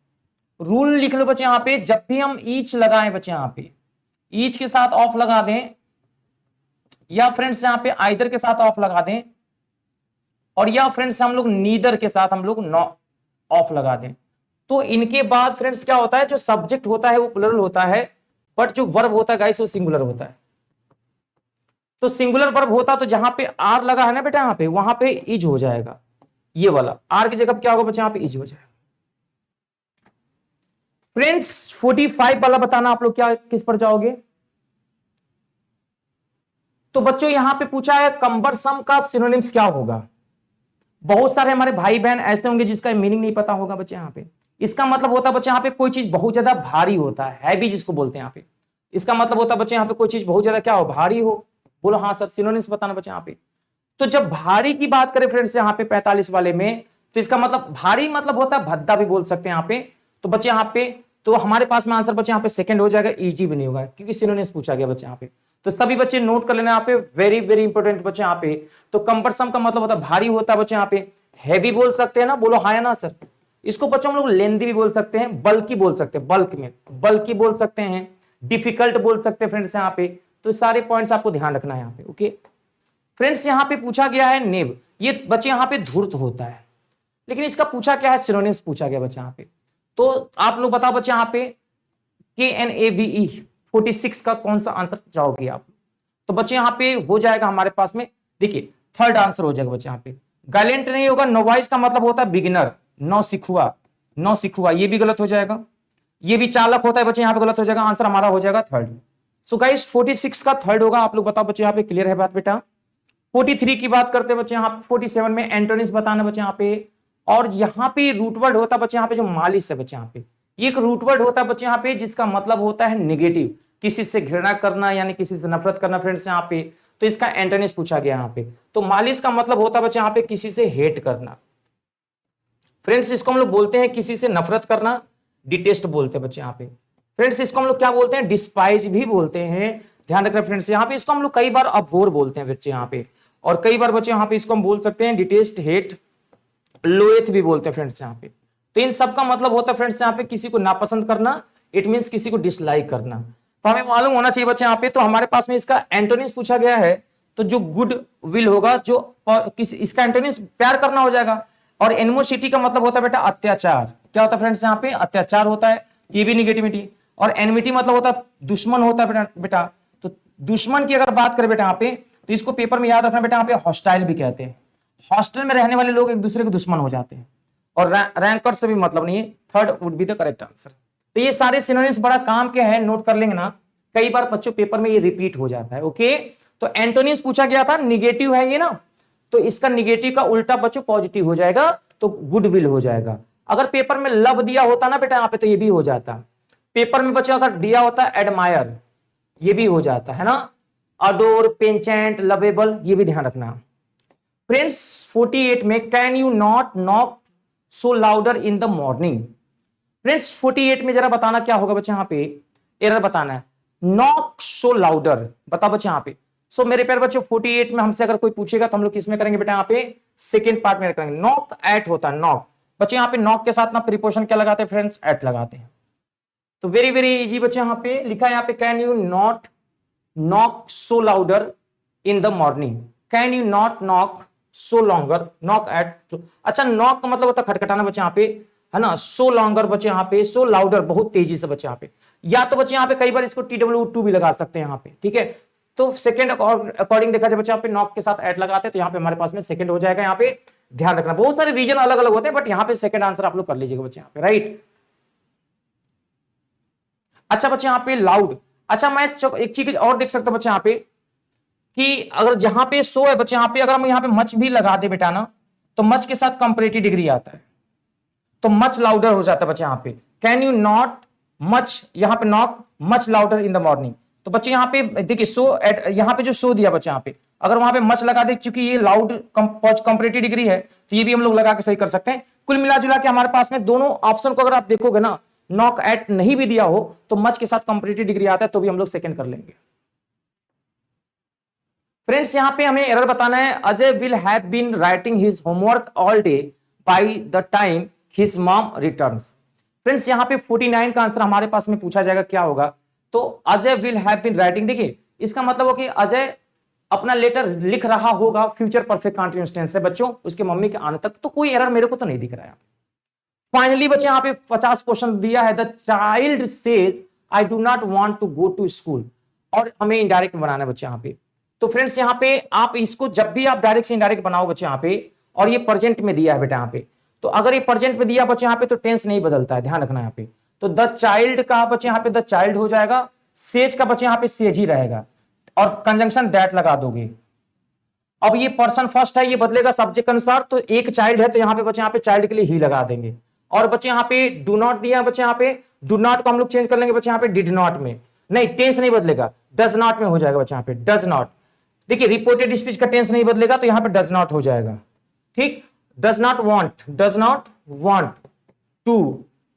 रूल लिख लो बच्चे यहां पे, जब भी हम ईच लगाएं बच्चे, यहां पे ईच के साथ ऑफ लगा दें, या फ्रेंड्स यहां पे आइदर के साथ ऑफ लगा दें, और या फ्रेंड्स हम लोग नीदर के साथ हम लोग ऑफ लगा दें, तो इनके बाद फ्रेंड्स क्या होता है, जो सब्जेक्ट होता है वो प्लुरल होता है, बट जो वर्ब होता है गाइस वो सिंगुलर होता है। तो सिंगुलर वर्ब होता तो जहां पे आर लगा है ना बेटा, यहां पे वहां पे इज हो जाएगा, ये वाला आर की जगह क्या होगा बच्चे, यहां पे इज हो जाएगा। फ्रेंड्स 45 वाला बताना आप लोग क्या किस पर जाओगे। तो बच्चों यहां पे पूछा है कंबरसम का सिनोनिम्स क्या होगा। बहुत सारे हमारे भाई बहन ऐसे होंगे जिसका मीनिंग नहीं पता होगा बच्चे, यहां पे इसका मतलब होता है बच्चे यहां पे कोई चीज बहुत ज्यादा भारी होता है, हैवी जिसको बोलते हैं यहां पे, इसका मतलब होता है बच्चे यहां पे कोई चीज बहुत ज्यादा क्या हो, भारी हो। बोलो हाँ सर, सिनोनिम्स बताना बच्चे यहां पे। तो जब भारी की बात करें फ्रेंड्स यहां पे 45 वाले में, तो इसका मतलब भारी मतलब होता है भद्दा भी बोल सकते हैं यहां पे। तो बच्चे यहां पे तो हमारे पास में आंसर बच्चे यहां पे सेकंड हो जाएगा, इजी भी नहीं होगा क्योंकि सिनोनिम्स पूछा गया बच्चे यहां पे। तो सभी बच्चे नोट कर लेना यहाँ पे, वेरी वेरी इंपॉर्टेंट बच्चे यहाँ पे। तो कंबरसम का मतलब होता है भारी होता है बच्चे यहाँ पे, हैवी बोल सकते हैं ना, बोलो हाँ या ना सर। इसको बच्चों हम लोग लेंदी भी बोल सकते हैं, बल्कि बोल सकते हैं, बल्क में बल्कि बोल सकते हैं, डिफिकल्ट बोल सकते हैं फ्रेंड्स यहाँ पे। तो सारे पॉइंट्स आपको ध्यान रखना है यहाँ पे, ओके फ्रेंड्स। यहाँ पे पूछा गया है नेब, ये बच्चे यहां पे धूर्त होता है, लेकिन इसका पूछा क्या है, सिनोनिम्स पूछा गया बच्चे यहां पे। तो आप लोग बताओ बच्चे यहां पे KNAVE 46 का कौन सा आंसर चाहोगे आप? तो बच्चे यहां पे हो जाएगा हमारे पास में, देखिए थर्ड आंसर हो जाएगा बच्चे यहां पे। गैलेंट नहीं होगा, नोवाइस का मतलब होता है बिगिनर, नौसिखुआ, ये भी गलत हो जाएगा। ये भी चालक होता है बच्चे, यहां पे गलत हो जाएगा, आंसर हमारा हो जाएगा थर्ड। सो गाइस 46 का थर्ड होगा। आप लोग बताओ बच्चे यहां पे, क्लियर है बात बेटा? 43 की बात करते हैं बच्चे यहां पे, 47 में एंटोनिम्स बताना बच्चे यहां पे। और यहां पे रूट वर्ड होता है बच्चे यहां पे जो मालिश है बच्चे यहां पे, ये एक रूट वर्ड होता है बच्चे यहां पे जिसका मतलब होता है नेगेटिव, किसी से घृणा करना यानी किसी से नफरत करना फ्रेंड्स यहां पे। तो इसका एंटोनिम्स पूछा गया यहां पे। तो मालिश का मतलब होता है बच्चे यहां पे किसी से हेट करना फ्रेंड्स, इसको हम लोग बोलते हैं किसी से नफरत करना, डिटेस्ट बोलते हैं बच्चे यहां पे। फ्रेंड्स इसको हम लोग क्या बोलते हैं, डिस्पाइज भी बोलते हैं, ध्यान रखना फ्रेंड्स। यहां पे इसको हम लोग कई बार अभोर बोलते हैं बच्चे यहां पे, और कई बार बच्चे यहां पे इसको हम बोल सकते हैं डिटेस्ट, हेट, लोएथ भी बोलते हैं फ्रेंड्स यहां पे। तो इन सब का मतलब होता है फ्रेंड्स यहां पे किसी को नापसंद करना, इट मींस किसी को डिसलाइक करना। तो हमें मालूम होना चाहिए बच्चे यहां पे। तो हमारे पास में इसका एंटोनिम्स पूछा गया है, तो जो गुड विल होगा, जो इसका एंटोनिम्स प्यार करना हो जाएगा। और एनिमोसिटी का मतलब होता है बेटा अत्याचार, क्या होता है फ्रेंड्स यहां पे, अत्याचार होता है, ये भी निगेटिविटी। और एनिमिटी मतलब होता है दुश्मन होता है बेटा। तो दुश्मन की अगर बात करें बेटा यहां पे, तो इसको पेपर में याद रखना बेटा, यहां पे हॉस्टाइल भी कहते हैं। हॉस्टल में रहने वाले लोग एक दूसरे के दुश्मन हो जाते हैं, और रैंकर से भी मतलब नहीं है। Third would be the correct answer. तो ये सारे सिनोनिम्स बड़ा काम के हैं, नोट कर लेंगे ना, कई बार बच्चों पेपर में ये रिपीट हो जाता है। ओके, तो एंटोनिम्स पूछा गया था, निगेटिव है ये ना, तो इसका निगेटिव का उल्टा बच्चों पॉजिटिव हो जाएगा, तो गुड विल हो जाएगा। अगर पेपर में लव दिया होता ना बेटा यहां पे, तो ये भी हो जाता। पेपर में बच्चों अगर दिया होता एडमायर, ये भी हो जाता है ना, अडोर, पेंचेंट, लवेबल, ये भी ध्यान रखना फ्रेंड्स। 48 में can you not knock so louder in the morning. Friends 48 में जरा बताना क्या होगा बच्चे यहां पे, एरर बताना है, नॉक सो लाउडर, बताओ बच्चे यहां पे। सो मेरे प्यारे बच्चों 48 में हमसे अगर कोई पूछेगा तो हम लोग किसमें करेंगे बेटा, यहां पे सेकेंड पार्ट में करेंगे। नॉक एट होता है, नॉक बच्चे यहां पे नॉक के साथ ना प्रीपोजिशन क्या लगाते हैं फ्रेंड्स, एट लगाते हैं। तो वेरी वेरी इजी बच्चे, यहां पे लिखा है यहां पे can you not knock so louder in the morning, can you not knock so longer, knock eight. अच्छा, नॉक का मतलब होता है खटखटाना बच्चे यहां पे, है ना। सो लॉन्गर बच्चे यहां पे, सो लाउडर बहुत तेजी से बच्चे यहां पे, या तो बच्चे यहां पे कई बार इसको TW2 भी लगा सकते हैं यहां पे, ठीक है। तो सेकंड अकॉर्डिंग देखा जाए बच्चे यहां पे नॉक के साथ एट लगाते हैं, तो यहां पे हमारे पास में सेकंड हो जाएगा। यहां पे ध्यान रखना, बहुत सारे रीजन अलग अलग होते हैं, बट यहां पे सेकंड आंसर आप लोग कर लीजिएगा बच्चे यहां पे, राइट। अच्छा बच्चे यहां पे लाउड, अच्छा मैं एक चीज और देख सकता हूं बच्चे यहां पे कि अगर जहां पे सो है बच्चे यहां पे, अगर हम यहां पे मच भी लगा दे बेटा ना, तो मच के साथ कंपैरेटिव डिग्री आता है, तो मच लाउडर हो जाता है बच्चे यहां पे। कैन यू नॉट मच, यहां पे knock much louder in the morning. तो बच्चे यहां पे देखिए सो यहां पे जो सो दिया बच्चे यहां पे, अगर वहां पे मच लगा दे, क्योंकि ये लाउड कंपैरेटिव डिग्री है, तो ये भी हम लोग लगा के सही कर सकते हैं। कुल मिला जुला के हमारे पास में दोनों ऑप्शन को अगर आप देखोगे ना, नॉक एट नहीं भी दिया हो तो मच के साथ कंपैरेटिव डिग्री आता है, तो भी हम लोग सेकंड कर लेंगे। फ्रेंड्स यहां पे हमें एरर बताना है, Ajay will have been writing his homework all day by the time his mom returns. Friends यहां पे 49 का आंसर हमारे पास में पूछा जाएगा, क्या होगा, तो Ajay will have been writing, देखिए इसका मतलब हो कि अजय अपना लेटर लिख रहा होगा, फ्यूचर परफेक्ट कंटीन्यूअस टेंस से बच्चों, उसके मम्मी के आने तक। तो कोई एरर मेरे को तो नहीं दिख रहा है। फाइनली बच्चे यहां पे 50 क्वेश्चन दिया है, the child says I do not want to go to school, और हमें इनडायरेक्ट बनाना है बच्चे यहां पे। तो फ्रेंड्स यहां पे आप इसको जब भी आप डायरेक्ट से इनडायरेक्ट बनाओ बच्चे यहां पे, और ये प्रेजेंट में दिया है बेटा यहां पे, तो अगर ये प्रेजेंट में दिया बच्चे यहां पे, तो टेंस नहीं बदलता है, ध्यान रखना यहां पे। तो द चाइल्ड का बच्चे यहां पे द चाइल्ड हो जाएगा, सेज का बच्चे यहां पे सेज ही रहेगा, और कंजंक्शन दैट लगा दोगे। अब ये पर्सन फर्स्ट है, ये बदलेगा सब्जेक्ट के अनुसार, तो एक चाइल्ड है तो यहां पे बच्चे यहां पे चाइल्ड के लिए ही लगा देंगे। और बच्चे यहां पे डू नॉट दिया बच्चे यहां पे, डू नॉट को हम लोग चेंज कर लेंगे बच्चे यहां पे डिड नॉट में, नहीं टेंस नहीं बदलेगा, डज नॉट में हो जाएगा बच्चे यहां पे, डज नॉट। देखिए रिपोर्टेड स्पीच का टेंस नहीं बदलेगा, तो यहां पे डज नॉट हो जाएगा, ठीक। Does not want to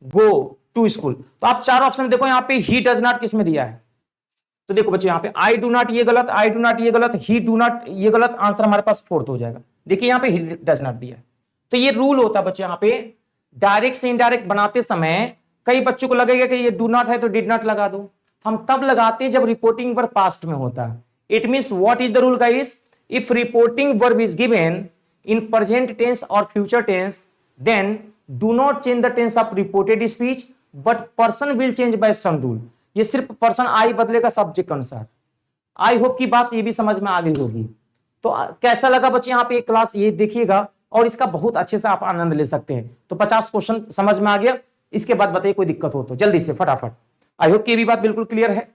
go to school. तो आप चार ऑप्शन देखो, यहां पे ही डज नॉट किसमें दिया है, तो देखो बच्चे यहां पे आई डू नॉट ये गलत, आई डू नॉट ये गलत, ही डू नॉट ये गलत, आंसर हमारे पास फोर्थ हो जाएगा। देखिए यहां पे ही डज नॉट दिया है। तो ये रूल होता है बच्चे यहां पे, डायरेक्ट से इनडायरेक्ट बनाते समय कई बच्चों को लगेगा कि ये डू नॉट है तो डिड नॉट लगा दो, हम तब लगाते हैं जब रिपोर्टिंग वर्ब पास्ट में होता है। It means what is the rule guys, if reporting verb is given in present tense और future tense then do not change the tense of reported speech but person will change by some rule. ये सिर्फ person I बदलेगा subject के अनुसार। I hope की बात ये भी समझ में आ गई होगी। तो कैसा लगा बच्चे यहाँ पे एक क्लास, ये देखिएगा और इसका बहुत अच्छे से आप आनंद ले सकते हैं। तो 50 क्वेश्चन समझ में आ गया। इसके बाद बताइए कोई दिक्कत हो तो जल्दी से फटाफट। आई होप कि ये भी बात बिल्कुल क्लियर है।